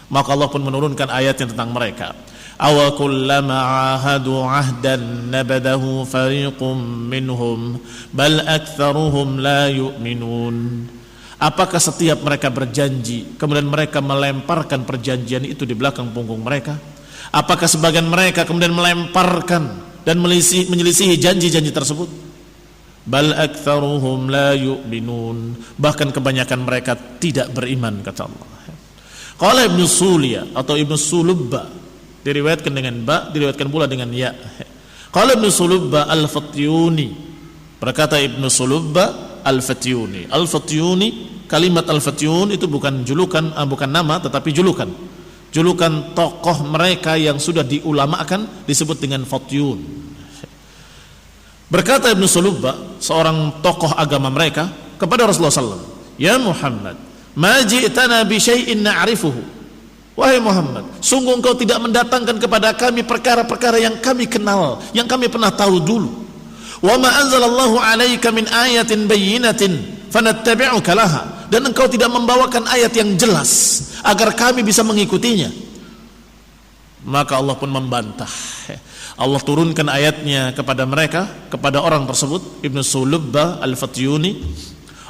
Maka Allah pun menurunkan ayat yang tentang mereka. Aw kullama ahadu ahdan nabadahu fariqum minhum bal aktsaruhum la yu'minun. Apakah setiap mereka berjanji kemudian mereka melemparkan perjanjian itu di belakang punggung mereka? Apakah sebagian mereka kemudian melemparkan dan menyelisihi janji-janji tersebut? Bal aktsaruhum la yu'minun, bahkan kebanyakan mereka tidak beriman, kata Allah. Qala Ibnu Sulia atau Ibnu Sulubba, diriwayatkan dengan ba, diriwayatkan pula dengan ya. Qala Ibnu Sulubba al-Fatyuni, berkata Ibnu Sulubba al-Fatyuni. Al-Fatyuni, kalimat al-Fatyun itu bukan julukan, bukan nama tetapi julukan. Julukan tokoh mereka yang sudah diulamakan disebut dengan Fatyun. Berkata Ibnu Sulubba, seorang tokoh agama mereka, kepada Rasulullah SAW, ya Muhammad, ma ji'tana bi syai'in na'rifuhu, wahai Muhammad, sungguh engkau tidak mendatangkan kepada kami perkara-perkara yang kami kenal, yang kami pernah tahu dulu. Wa ma anzalallahu 'alaika min ayatin bayyinatin fanattabi'uka laha, dan engkau tidak membawakan ayat yang jelas agar kami bisa mengikutinya. Maka Allah pun membantah. Allah turunkan ayatnya kepada mereka, kepada orang tersebut, Ibnu Sulubba al-Fatyuni.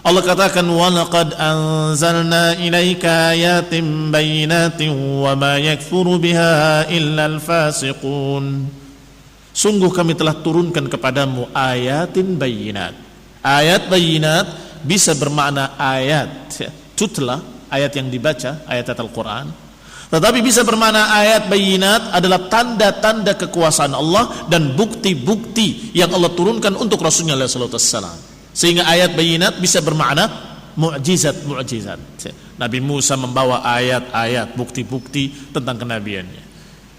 Allah katakan, wa laqad anzalna ilaika ayatin bayyinatin wa ma yakfuru biha illa al-fasiqun. Sungguh kami telah turunkan kepadamu ayatin bayyinat. Ayat bayyinat bisa bermakna ayat tutla, ayat yang dibaca, ayat Al-Quran. Tetapi bisa bermakna ayat bayyinat adalah tanda-tanda kekuasaan Allah dan bukti-bukti yang Allah turunkan untuk Rasulnya sallallahu alaihi wasallam. Sehingga ayat bayyinat bisa bermakna mu'jizat. Nabi Musa membawa ayat-ayat, bukti-bukti tentang kenabiannya.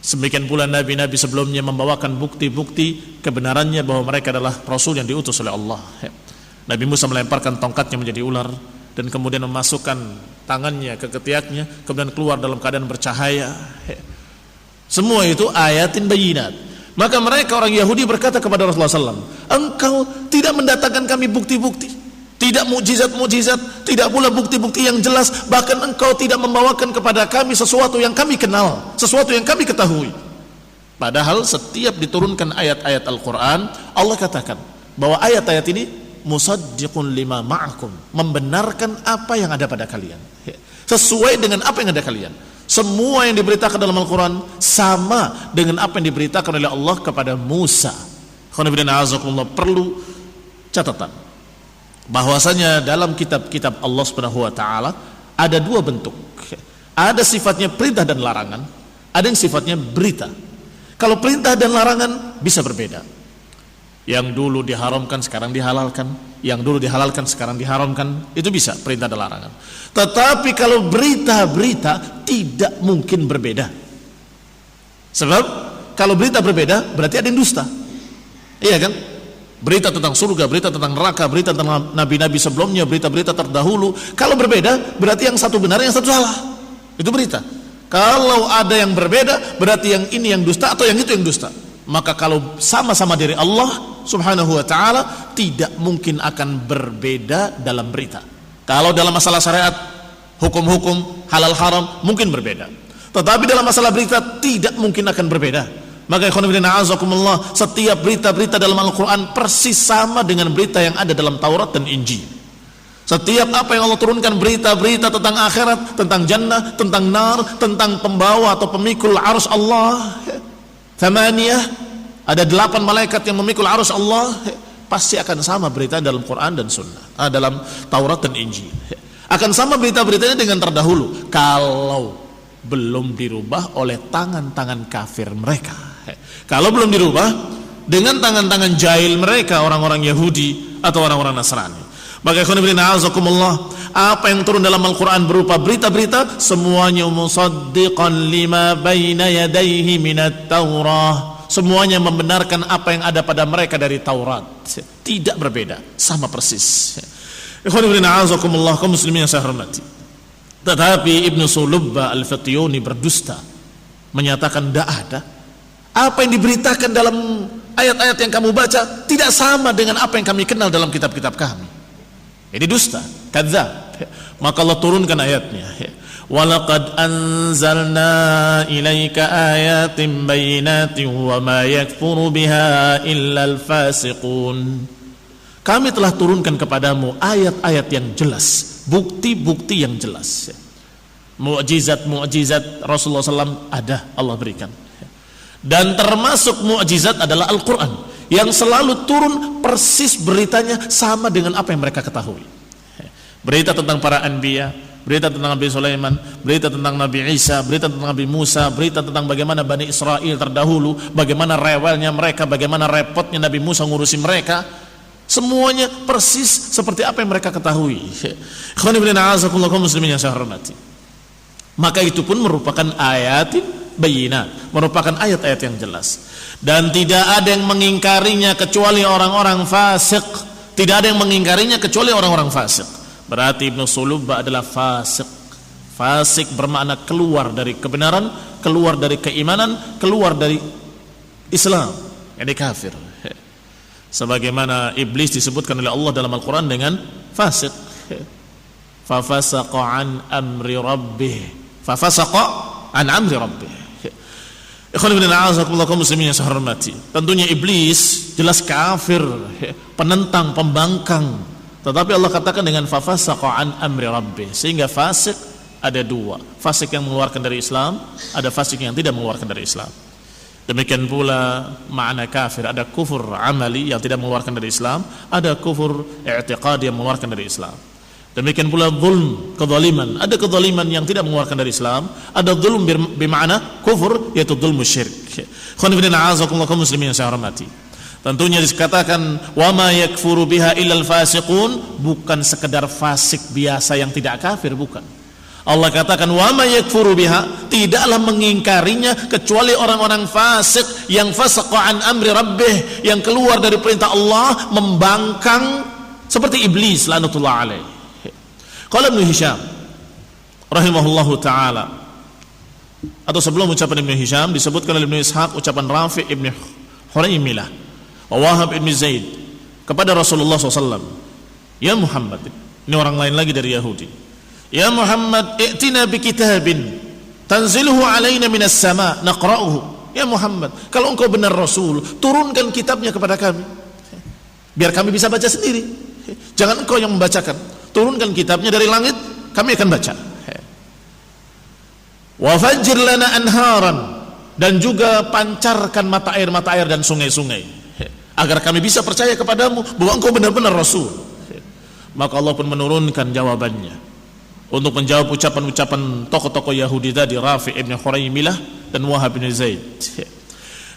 Demikian pula nabi-nabi sebelumnya membawakan bukti-bukti kebenarannya bahwa mereka adalah rasul yang diutus oleh Allah. Nabi Musa melemparkan tongkatnya menjadi ular dan kemudian memasukkan tangannya ke ketiaknya, kemudian keluar dalam keadaan bercahaya. Semua itu ayatin bayyinat. Maka mereka orang Yahudi berkata kepada Rasulullah SAW, engkau tidak mendatangkan kami bukti-bukti, tidak mukjizat-mukjizat, tidak pula bukti-bukti yang jelas, bahkan engkau tidak membawakan kepada kami sesuatu yang kami kenal, sesuatu yang kami ketahui. Padahal setiap diturunkan ayat-ayat Al-Quran, Allah katakan bahwa ayat-ayat ini musaddiqun lima ma'akum, membenarkan apa yang ada pada kalian, sesuai dengan apa yang ada kalian. Semua yang diberitakan dalam Al-Quran sama dengan apa yang diberitakan oleh Allah kepada Musa. Perlu catatan bahwasanya dalam kitab-kitab Allah Subhanahu wa taala ada dua bentuk. Ada sifatnya perintah dan larangan, ada yang sifatnya berita. Kalau perintah dan larangan bisa berbeda. Yang dulu diharamkan sekarang dihalalkan, yang dulu dihalalkan sekarang diharamkan, itu bisa perintah dan larangan. Tetapi kalau berita-berita tidak mungkin berbeda. Sebab kalau berita berbeda berarti ada yang dusta. Iya kan? Berita tentang surga, berita tentang neraka, berita tentang nabi-nabi sebelumnya, berita-berita terdahulu. Kalau berbeda, berarti yang satu benar, yang satu salah. Itu berita. Kalau ada yang berbeda, berarti yang ini yang dusta atau yang itu yang dusta. Maka kalau sama-sama dari Allah Subhanahu wa ta'ala, tidak mungkin akan berbeda dalam berita. Kalau dalam masalah syariat, hukum-hukum, halal haram, mungkin berbeda. Tetapi dalam masalah berita, tidak mungkin akan berbeda. Maka setiap berita-berita dalam Al-Quran persis sama dengan berita yang ada dalam Taurat dan Injil. Setiap apa yang Allah turunkan, berita-berita tentang akhirat, tentang jannah, tentang nar, tentang pembawa atau pemikul arus Allah, Thamaniyah, ada 8 malaikat yang memikul arus Allah, pasti akan sama berita dalam Quran dan Sunnah, dalam Taurat dan Injil. Akan sama berita-beritanya dengan terdahulu, kalau belum dirubah oleh tangan-tangan kafir mereka. Kalau belum dirubah dengan tangan-tangan jahil mereka, orang-orang Yahudi atau orang-orang Nasrani. Maka apa yang turun dalam Al-Quran berupa berita-berita, semuanya musaddiqan lima baina yadayhi minat Taurah, semuanya membenarkan apa yang ada pada mereka dari Taurat. Tidak berbeda, sama persis. Kaum muslimin yang saya hormati. Tetapi Ibnu Sulubba Al-Fatyuni berdusta, menyatakan tidak ada. Apa yang diberitakan dalam ayat-ayat yang kamu baca tidak sama dengan apa yang kami kenal dalam kitab-kitab kami. Ini dusta, kadzdzab. Maka Allah turunkan ayatnya. Walaqad anzalna ilaika ayatin bayyinatin wa ma yakfuru biha illa al-fasiqun. Kami telah turunkan kepadamu ayat-ayat yang jelas, bukti-bukti yang jelas. Mu'jizat Rasulullah SAW ada, Allah berikan. Dan termasuk mukjizat adalah Al-Quran yang selalu turun persis beritanya sama dengan apa yang mereka ketahui. Berita tentang para anbiya, berita tentang Nabi Sulaiman, berita tentang Nabi Isa, berita tentang Nabi Musa, berita tentang bagaimana Bani Israel terdahulu, bagaimana rewelnya mereka, bagaimana repotnya Nabi Musa ngurusi mereka. Semuanya persis seperti apa yang mereka ketahui. Muslimin yang saya hormati. Maka itu pun merupakan ayatin bayyinat, merupakan ayat-ayat yang jelas, dan tidak ada yang mengingkarinya kecuali orang-orang fasik. Tidak ada yang mengingkarinya kecuali orang-orang fasik. Berarti Ibnu Sulubba adalah fasik. Fasik bermakna keluar dari kebenaran, keluar dari keimanan, keluar dari Islam, jadi kafir. Sebagaimana iblis disebutkan oleh Allah dalam Al-Quran dengan fasik. Fafasaqa an amri rabbih, fafasaqa an amri rabbih. Muslimin yang saya hormati. Tentunya iblis jelas kafir, penentang, pembangkang. Tetapi Allah katakan dengan fafasaqa an amri rabbih. Sehingga fasik ada dua, fasik yang mengeluarkan dari Islam, ada fasik yang tidak mengeluarkan dari Islam. Demikian pula makna kafir, ada kufur amali yang tidak mengeluarkan dari Islam, ada kufur i'tiqadi yang mengeluarkan dari Islam. Demikian pula zulm, kezaliman, ada kezaliman yang tidak mengeluarkan dari Islam, ada zulm bermakna kufur, yaitu zulmu syirik. Khonifidina azakumullah kaum muslimin yang saya hormati. Tentunya dikatakan wa ma yakfuru biha illal fasiqun, bukan sekedar fasik biasa yang tidak kafir, bukan. Allah katakan wa ma yakfuru biha, tidaklah mengingkarinya kecuali orang-orang fasik yang fasaqa an amri rabbih, yang keluar dari perintah Allah, membangkang seperti iblis laknatullah alaih. Qala Ibnu Hisham rahimahullahu taala, atau sebelum ucapan Ibnu Hisham disebutkan oleh Ibnu Ishaq ucapan Rafi' ibn Huraimilah wa Wahab ibn Zaid kepada Rasulullah SAW, ya Muhammad, ini orang lain lagi dari Yahudi, ya Muhammad, i'tina bi kitabin tanziluhu alaina minas sama naqra'uhu. Ya Muhammad, kalau engkau benar Rasul, turunkan kitabnya kepada kami biar kami bisa baca sendiri. Jangan engkau yang membacakan, turunkan kitabnya dari langit, kami akan baca. Wa fajjir lana anharan, dan juga pancarkan mata air dan sungai-sungai, agar kami bisa percaya kepadamu bahwa engkau benar-benar Rasul. Maka Allah pun menurunkan jawabannya untuk menjawab ucapan-ucapan tokoh-tokoh Yahudi tadi, Rafi' ibn Huraimilah dan Wahab bin Zaid.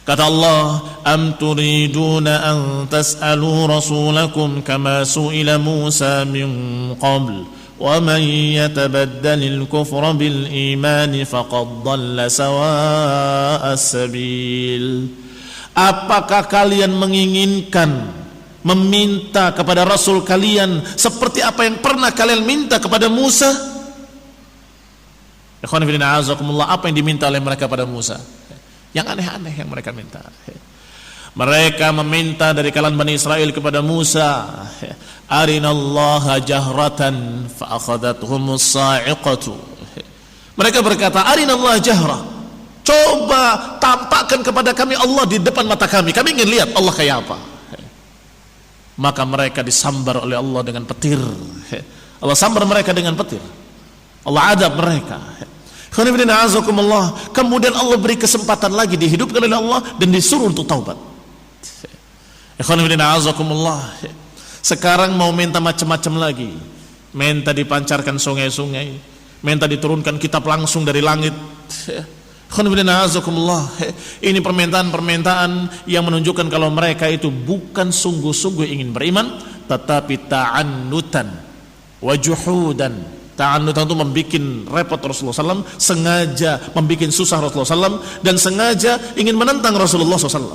Kata Allah, am turiduna an tas'alu rasulakum kama su'ila Musa min qabl wa man yatabaddalil kufra bil imani faqad dhalla sawa'as sabil. Apakah kalian menginginkan meminta kepada Rasul kalian seperti apa yang pernah kalian minta kepada Musa? Ikhwan fillah azakumullah, apa yang diminta oleh mereka pada Musa? Yang aneh-aneh yang mereka minta. Mereka meminta dari kalangan Bani Israel kepada Musa, arinallaha jahratan fa akhadhathumus sa'iqatu. Mereka berkata, arinallaha jahra, coba tampakkan kepada kami Allah di depan mata kami ingin lihat Allah kayak apa. Maka mereka disambar oleh Allah dengan petir. Allah sambar mereka dengan petir, Allah adab mereka. Kemudian Allah beri kesempatan lagi, dihidupkan oleh Allah dan disuruh untuk taubat. Sekarang mau minta macam-macam lagi, minta dipancarkan sungai-sungai, minta diturunkan kitab langsung dari langit. Ini permintaan-permintaan yang menunjukkan kalau mereka itu bukan sungguh-sungguh ingin beriman, tetapi ta'annutan wa juhudan. Ta'annutan itu membuat repot Rasulullah SAW, sengaja membuat susah Rasulullah SAW, dan sengaja ingin menentang Rasulullah SAW.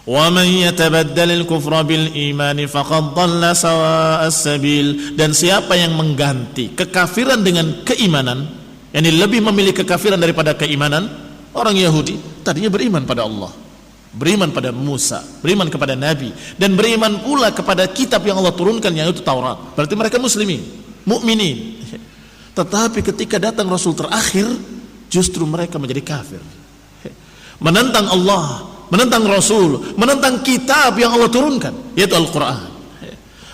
Wa man yatabaddalil kufra bil imani faqad dhalla sawa'as sabil. Dan siapa yang mengganti kekafiran dengan keimanan, yakni lebih memilih kekafiran daripada keimanan, orang Yahudi tadinya beriman pada Allah, beriman pada Musa, beriman kepada Nabi, dan beriman pula kepada kitab yang Allah turunkan, yaitu Taurat. Berarti mereka muslimin, mukminin. Tetapi ketika datang Rasul terakhir, justru mereka menjadi kafir, menentang Allah, menentang Rasul, menentang kitab yang Allah turunkan, yaitu Al-Quran.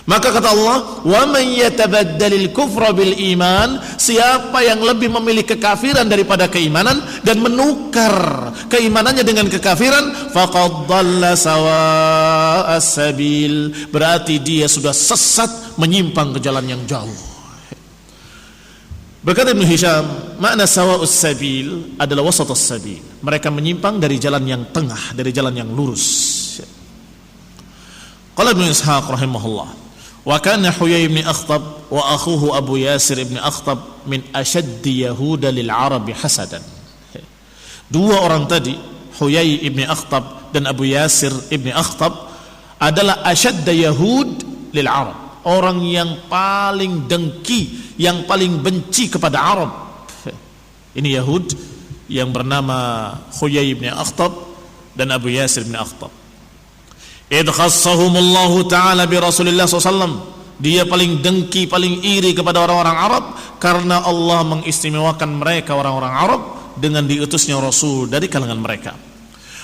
Maka kata Allah, wa man yatabaddalil kufra bil iman, siapa yang lebih memilih kekafiran daripada keimanan dan menukar keimanannya dengan kekafiran, faqad dhalla sawa'as sabil, berarti dia sudah sesat, menyimpang ke jalan yang jauh. Berkata Ibnu Hisham, makna sawa'us sabil adalah wasatus sabil, mereka menyimpang dari jalan yang tengah, dari jalan yang lurus. Qala Ibnu Ishaq rahimahullah, wa kana Huyai bin Akhtab wa akhuhu Abu Yasir bin Akhtab min ashaddi yahuda lil arabi hasadan. Dua orang tadi, Huyai bin Akhtab dan Abu Yasir bin Akhtab, adalah ashadda yahud lil arab, orang yang paling dengki, yang paling benci kepada Arab. Ini Yahud yang bernama Huyai bin Akhtab dan Abu Yasir bin Akhtab. Idh khassahumullahu ta'ala bi Rasulillah SAW, dia paling dengki, paling iri kepada orang-orang Arab karena Allah mengistimewakan mereka orang-orang Arab dengan diutusnya Rasul dari kalangan mereka.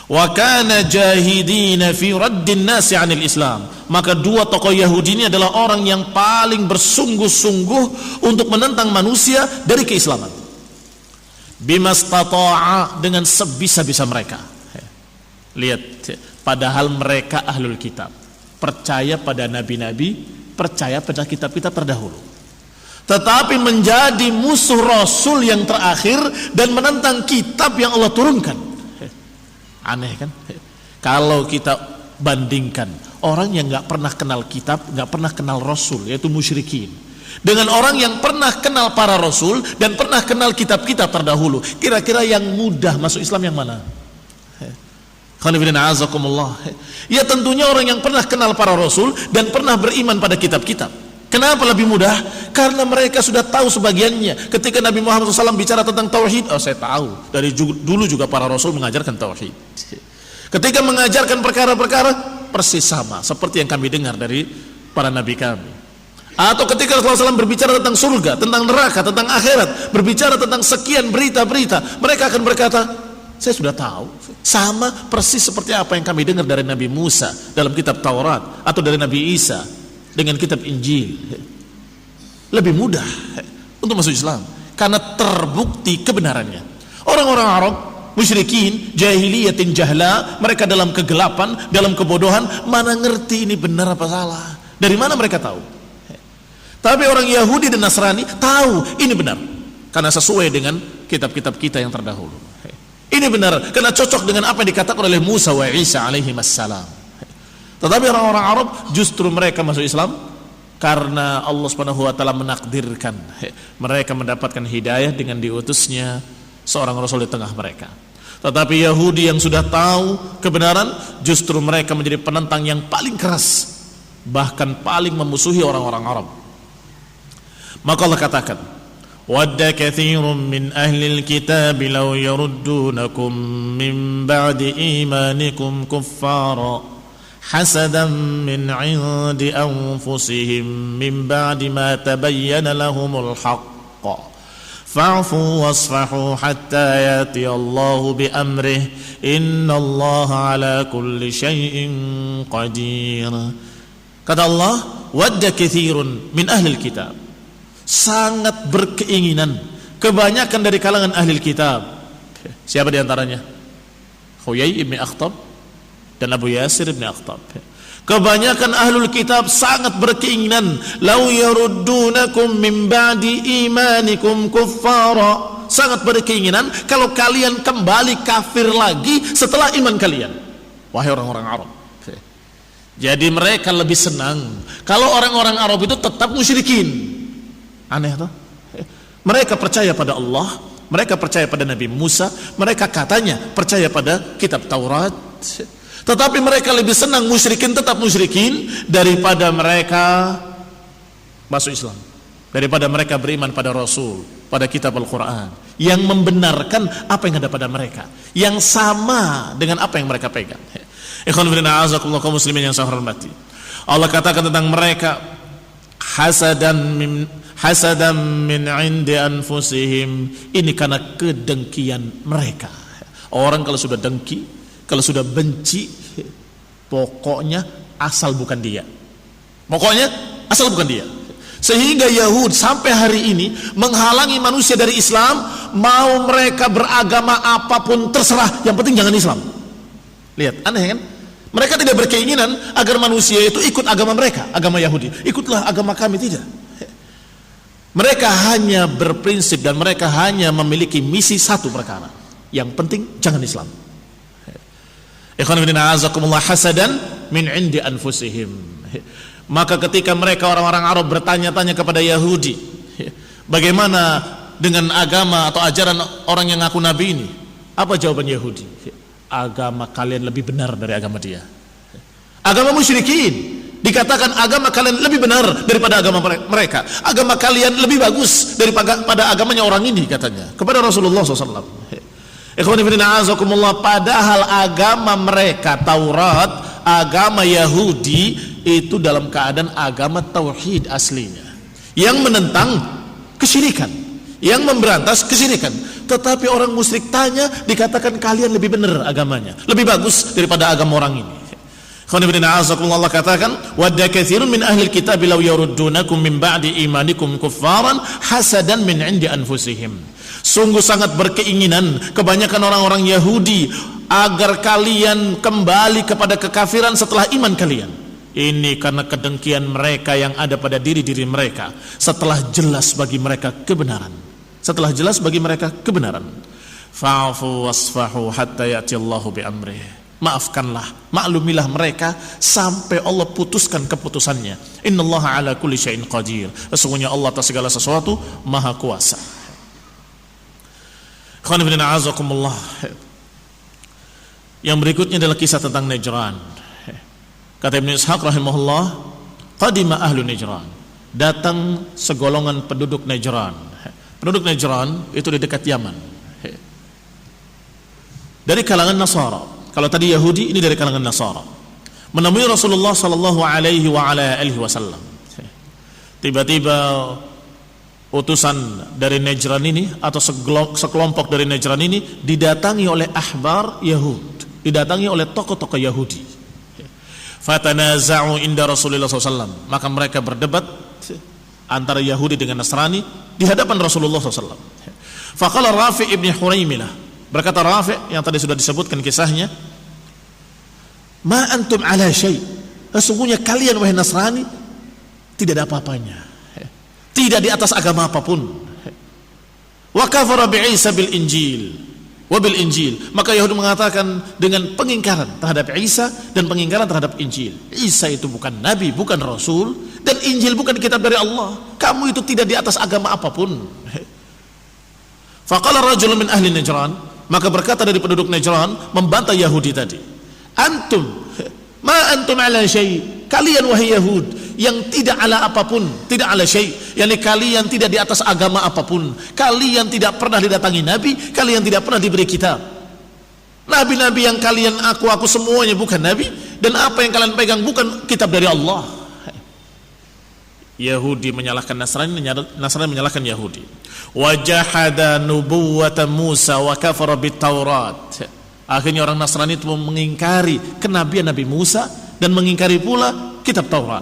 Wa kana jahidina fi raddin nasi 'anil Islam, maka dua tokoh Yahudi ini adalah orang yang paling bersungguh-sungguh untuk menentang manusia dari keislaman. bimastata'a, dengan sebisa-bisa mereka. Lihat, padahal mereka ahlul kitab, percaya pada nabi-nabi, percaya pada kitab-kitab terdahulu, tetapi menjadi musuh Rasul yang terakhir dan menentang kitab yang Allah turunkan. Aneh kan? Kalau kita bandingkan orang yang gak pernah kenal kitab, gak pernah kenal Rasul, yaitu musyrikin, dengan orang yang pernah kenal para Rasul dan pernah kenal kitab-kitab terdahulu, kira-kira yang mudah masuk Islam yang mana? Ya tentunya orang yang pernah kenal para Rasul dan pernah beriman pada kitab-kitab. Kenapa lebih mudah? Karena mereka sudah tahu sebagiannya. Ketika Nabi Muhammad SAW bicara tentang tauhid, saya tahu dari dulu juga para Rasul mengajarkan tauhid. Ketika mengajarkan perkara-perkara, persis sama seperti yang kami dengar dari para nabi kami. Atau ketika Rasulullah SAW berbicara tentang surga, tentang neraka, tentang akhirat, berbicara tentang sekian berita-berita, mereka akan berkata, saya sudah tahu. Sama persis seperti apa yang kami dengar dari Nabi Musa dalam kitab Taurat, atau dari Nabi Isa dengan kitab Injil. Lebih mudah untuk masuk Islam karena terbukti kebenarannya. Orang-orang Arab, musyrikin, jahiliyatin jahla, mereka dalam kegelapan, dalam kebodohan, mana ngerti ini benar apa salah. Dari mana mereka tahu? Tapi orang Yahudi dan Nasrani tahu ini benar karena sesuai dengan kitab-kitab kita yang terdahulu. Ini benar karena cocok dengan apa yang dikatakan oleh Musa wa Isa alaihi wassalam. Tetapi orang-orang Arab justru mereka masuk Islam karena Allah Subhanahu wa taala menakdirkan mereka mendapatkan hidayah dengan diutusnya seorang rasul di tengah mereka. Tetapi Yahudi yang sudah tahu kebenaran, justru mereka menjadi penentang yang paling keras, bahkan paling memusuhi orang-orang Arab. Maka Allah katakan, wadda katsirun min ahlil kitab law yaruddunakum min ba'di imanikum kuffara hasadan min 'indi anfusihim min ba'di ma tabayyana lahumul haqq fa'fu wasfahu hatta yati Allahu bi amrihi innallaha ala kulli syai'in qadir. Kata Allah, wadda katsirun min ahlil kitab, sangat berkeinginan kebanyakan dari kalangan ahli kitab. Siapa di antaranya? Huyai ibn Akhtab dan Abu Yasir ibn Akhtab. Kebanyakan ahlul kitab sangat berkeinginan, lau yaruddunakum min ba'di imanikum kuffara, sangat berkeinginan kalau kalian kembali kafir lagi setelah iman kalian. Wahai orang-orang Arab, jadi mereka lebih senang kalau orang-orang Arab itu tetap musyrikin. Aneh tuh. Mereka percaya pada Allah, mereka percaya pada Nabi Musa, mereka katanya percaya pada kitab Taurat, tetapi mereka lebih senang musyrikin tetap musyrikin daripada mereka masuk Islam, daripada mereka beriman pada Rasul, pada kitab Al-Quran yang membenarkan apa yang ada pada mereka, yang sama dengan apa yang mereka pegang. Ikhwan fillah, a'azakumullah kaum muslimin yang saya hormati, Allah katakan tentang mereka, hasadan min 'indi anfusihim, ini karena kedengkian mereka. Orang kalau sudah dengki, kalau sudah benci, pokoknya asal bukan dia. Pokoknya asal bukan dia. Sehingga Yahud sampai hari ini menghalangi manusia dari Islam, mau mereka beragama apapun terserah, yang penting jangan Islam. Lihat, aneh kan? Mereka tidak berkeinginan agar manusia itu ikut agama mereka, agama Yahudi. Ikutlah agama kami, tidak. Mereka hanya berprinsip dan mereka hanya memiliki misi satu perkara, yang penting jangan Islam. Ikhwan fillah, a'azakumullah, hasadan min 'indi anfusihim. Maka ketika mereka orang-orang Arab bertanya-tanya kepada Yahudi, bagaimana dengan agama atau ajaran orang yang ngaku nabi ini? Apa jawaban Yahudi? Agama kalian lebih benar dari agama dia. Agama musyrikin dikatakan agama kalian lebih benar daripada agama mereka. Agama kalian lebih bagus daripada agamanya orang ini, katanya kepada Rasulullah SAW. Ikhwani fillah, a'azakumullah, padahal agama mereka Taurat, agama Yahudi itu dalam keadaan agama tauhid aslinya, yang menentang kesyirikan, yang memberantas kesyirikan. Tetapi orang musyrik tanya, dikatakan kalian lebih benar agamanya, lebih bagus daripada agama orang ini. Allah katakan, wadda katsirun min ahli alkitab law yaruddunakum min ba'di imanikum kuffaran hasadan min 'indi anfusihim. Sungguh sangat berkeinginan kebanyakan orang-orang Yahudi agar kalian kembali kepada kekafiran setelah iman kalian. Ini karena kedengkian mereka yang ada pada diri-diri mereka setelah jelas bagi mereka kebenaran. Setelah jelas bagi mereka kebenaran. Fa'fu wasfahu hatta ya'ti Allahu bi amrih. Maafkanlah, maklumilah mereka sampai Allah putuskan keputusannya. Innallaha ala kulli syai'in qadir. Sesungguhnya Allah atas segala sesuatu maha kuasa. Yang berikutnya adalah kisah tentang Najran. Kata Ibnu Ishaq rahimahullah, qadima ahlu Najran. Datang segolongan penduduk Najran. Penduduk Najran itu di dekat Yaman. Dari kalangan Nasara. Kalau tadi Yahudi, ini dari kalangan Nasara. Menemui Rasulullah sallallahu alaihi wasallam. Tiba-tiba utusan dari Najran ini atau sekelompok dari Najran ini didatangi oleh ahbar Yahud, didatangi oleh tokoh-tokoh Yahudi. Fatanaza'u inda Rasulullah SAW. Maka mereka berdebat antara Yahudi dengan Nasrani di hadapan Rasulullah SAW. Faqala Rafi' ibn Huraimilah, berkata Rafi' yang tadi sudah disebutkan kisahnya, ma antum ala syai', sesungguhnya kalian wahai Nasrani tidak ada apa-apanya, tidak di atas agama apapun. Wa kafara bi Isa bil Injil wa bil Injil. Maka Yahudi mengatakan dengan pengingkaran terhadap Isa dan pengingkaran terhadap Injil. Isa itu bukan nabi, bukan rasul, dan Injil bukan kitab dari Allah. Kamu itu tidak di atas agama apapun. Faqala rajulun min ahli Najran, maka berkata dari penduduk Najran membantah Yahudi tadi, antum ma antum ala syai', kalian wahai Yahud yang tidak ala apapun, tidak ala syai', yakni kalian tidak di atas agama apapun, kalian tidak pernah didatangi nabi, kalian tidak pernah diberi kitab. Nabi-nabi yang kalian aku semuanya bukan nabi, dan apa yang kalian pegang bukan kitab dari Allah. Yahudi menyalahkan Nasrani, Nasrani menyalahkan Yahudi. Wajahada nubuwata Musa wa kafara bit Taurat. Akhirnya orang Nasrani itu mengingkari kenabian Nabi Musa dan mengingkari pula kitab Taurat.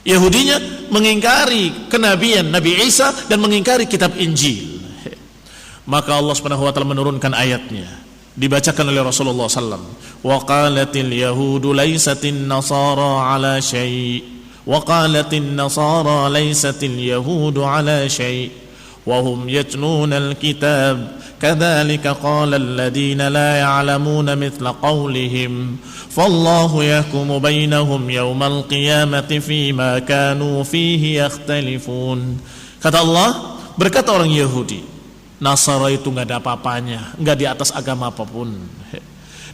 Yahudinya mengingkari kenabian Nabi Isa dan mengingkari kitab Injil. Maka Allah Subhanahu wa taala menurunkan ayatnya, dibacakan oleh Rasulullah sallallahu. Wa qalatil yahudu laisatin nasara ala syai'. وقالت النصارى ليست اليهود على شيء وهم يتلون الكتاب كذلك قال الذين لا يعلمون مثل قولهم فالله يحكم بينهم يوم القيامة فيما كانوا فيه يختلفون. Kata Allah, berkata orang Yahudi, Nasara itu nggak ada apa-apanya, nggak di atas agama apapun.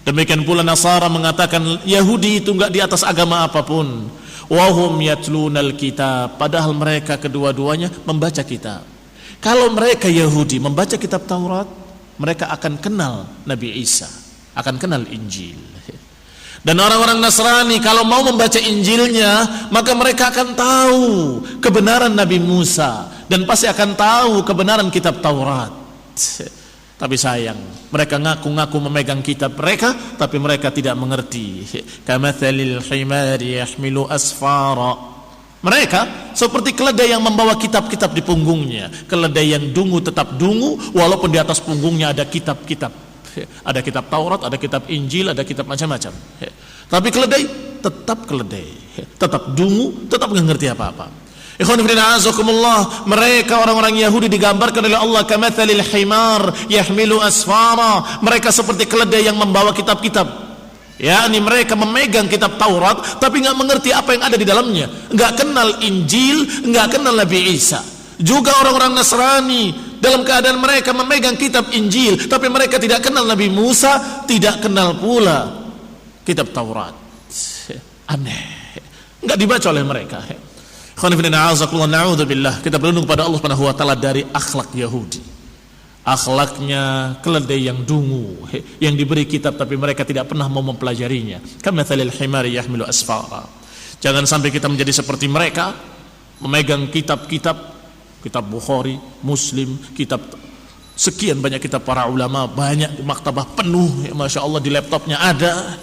Demikian pula Nasara mengatakan Yahudi itu nggak di atas agama apapun. Wahum yatlunal kitab, padahal mereka kedua-duanya membaca kitab. Kalau mereka Yahudi membaca kitab Taurat, mereka akan kenal Nabi Isa, akan kenal Injil. Dan orang-orang Nasrani kalau mau membaca Injilnya, maka mereka akan tahu kebenaran Nabi Musa dan pasti akan tahu kebenaran kitab Taurat. Tapi sayang, mereka ngaku-ngaku memegang kitab mereka, tapi mereka tidak mengerti. Kamathalil himari yahmilu asfara. Mereka seperti keledai yang membawa kitab-kitab di punggungnya. Keledai yang dungu tetap dungu, walaupun di atas punggungnya ada kitab-kitab. Ada kitab Taurat, ada kitab Injil, ada kitab macam-macam. Tapi keledai, tetap dungu, tetap nggak ngerti apa-apa. Ikhwan fillah azakumullah, mereka orang-orang Yahudi digambarkan oleh Allah kamathalil himar yahmilu asfara. Mereka seperti keledai yang membawa kitab-kitab. yakni mereka memegang kitab Taurat tapi nggak mengerti apa yang ada di dalamnya, nggak kenal Injil, nggak kenal Nabi Isa. Juga orang-orang Nasrani dalam keadaan mereka memegang kitab Injil tapi mereka tidak kenal Nabi Musa, tidak kenal pula kitab Taurat. Aneh, nggak dibaca oleh mereka. Kita berlindung kepada Allah Subhanahu wa taala dari akhlak Yahudi. Akhlaknya keledai yang dungu, yang diberi kitab tapi mereka tidak pernah mau mempelajarinya. Kamathalil himari yahmilu asfara. Jangan sampai kita menjadi seperti mereka, memegang kitab-kitab, kitab Bukhari, Muslim, kitab sekian banyak kitab para ulama, banyak di maktabah penuh, ya, Masya Allah di laptopnya ada,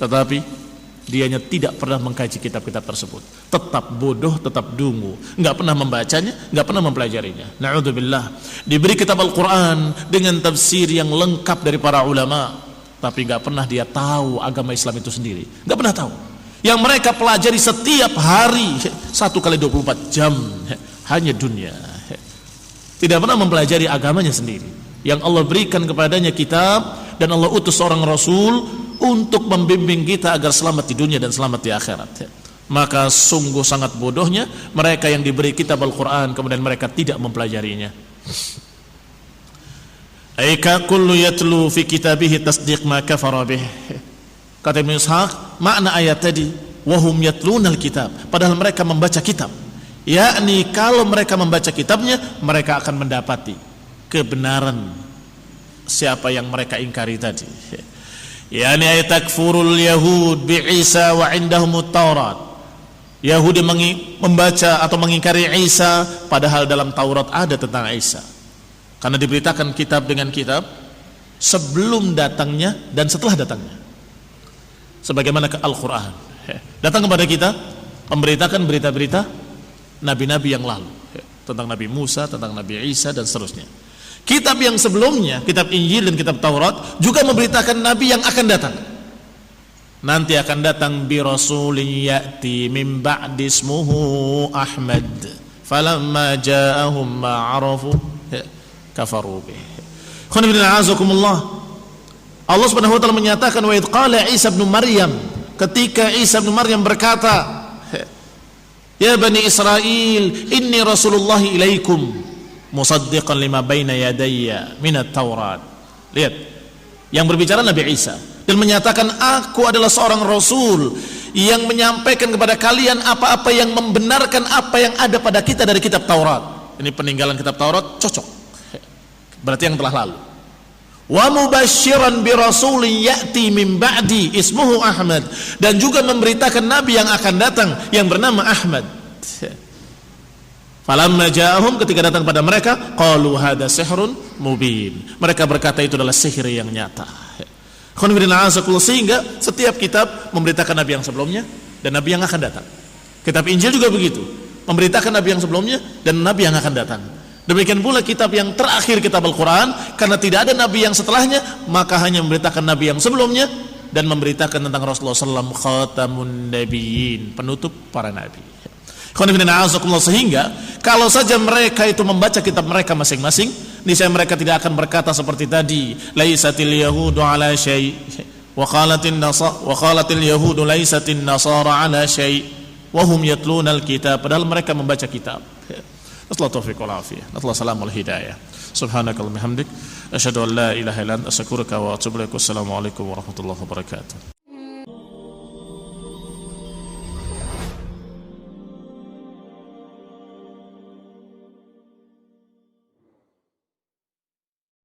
tetapi Dianya tidak pernah mengkaji kitab-kitab tersebut. Tetap bodoh, tetap dungu. Enggak pernah membacanya, enggak pernah mempelajarinya. Na'udzubillah. Diberi kitab Al-Quran dengan tafsir yang lengkap dari para ulama, tapi enggak pernah dia tahu agama Islam itu sendiri. Enggak pernah tahu. Yang mereka pelajari setiap hari 1 kali 24 jam hanya dunia. Tidak pernah mempelajari agamanya sendiri. Yang Allah berikan kepadanya kitab, dan Allah utus seorang Rasul untuk membimbing kita agar selamat di dunia dan selamat di akhirat. Maka sungguh sangat bodohnya mereka yang diberi kitab Al-Quran kemudian mereka tidak mempelajarinya. Aika kullu yatlu fi kitabihi tasdiq ma kafara bih. Kata Ibnu Ishaq, makna ayat tadi wahum yatlunal kitab, padahal mereka membaca kitab, yakni kalau mereka membaca kitabnya mereka akan mendapati kebenaran siapa yang mereka ingkari tadi. Yani ay takfurul yahud bi Isa wa indahumut Taurat. Yahudi membaca atau mengingkari Isa padahal dalam Taurat ada tentang Isa. Karena diberitakan kitab dengan kitab sebelum datangnya dan setelah datangnya. Sebagaimana ke Al-Qur'an. Datang kepada kita memberitakan berita-berita nabi-nabi yang lalu, tentang Nabi Musa, tentang Nabi Isa dan seterusnya. Kitab yang sebelumnya, kitab Injil dan kitab Taurat juga memberitakan nabi yang akan datang. Nanti akan datang bi rasulin ya'ti min ba'di ismuhu Ahmad. Falamma ja'ahum ma 'arafu kafaru bih. Allah Subhanahu wa taala menyatakan wa idh qala Isa ibn Maryam, ketika Isa ibn Maryam berkata, ya Bani Israel, inni Rasulullah ilaikum musaddiqan lima baina yadayya minat Taurat. Lihat, yang berbicara Nabi Isa dan menyatakan aku adalah seorang rasul yang menyampaikan kepada kalian apa-apa yang membenarkan apa yang ada pada kita dari kitab Taurat. Ini peninggalan kitab Taurat cocok, berarti yang telah lalu. Wa mubasysyiran bi rasulin ya'ti min ba'di ismuhu Ahmad, dan juga memberitakan nabi yang akan datang yang bernama Ahmad. Falamma ja'ahum, ketika datang pada mereka, qalu hadza sihrun mubin. Mereka berkata itu adalah sihir yang nyata. Sehingga setiap kitab memberitakan nabi yang sebelumnya dan nabi yang akan datang. Kitab Injil juga begitu, memberitakan nabi yang sebelumnya dan nabi yang akan datang. Demikian pula kitab yang terakhir, kitab Al-Quran, karena tidak ada nabi yang setelahnya, maka hanya memberitakan nabi yang sebelumnya dan memberitakan tentang Rasulullah SAW, khatamun nabiyyin, penutup para nabi. Sehingga kalau saja mereka itu membaca kitab mereka masing-masing, niscaya mereka tidak akan berkata seperti tadi, laisatil yahudu ala syai' wa qalatil yahudu laisatin nasara ala syai' wa hum yatlunal kitab, padahal mereka membaca kitab. Nasallahu taufiq wal afiyah, nasallahu salamul hidayah. Subhanakallahumma hamdik, asyhadu an la ilaha illa anta astaghfiruka wa atubu ilaik. Wassalamu alaikum warahmatullahi wabarakatuh.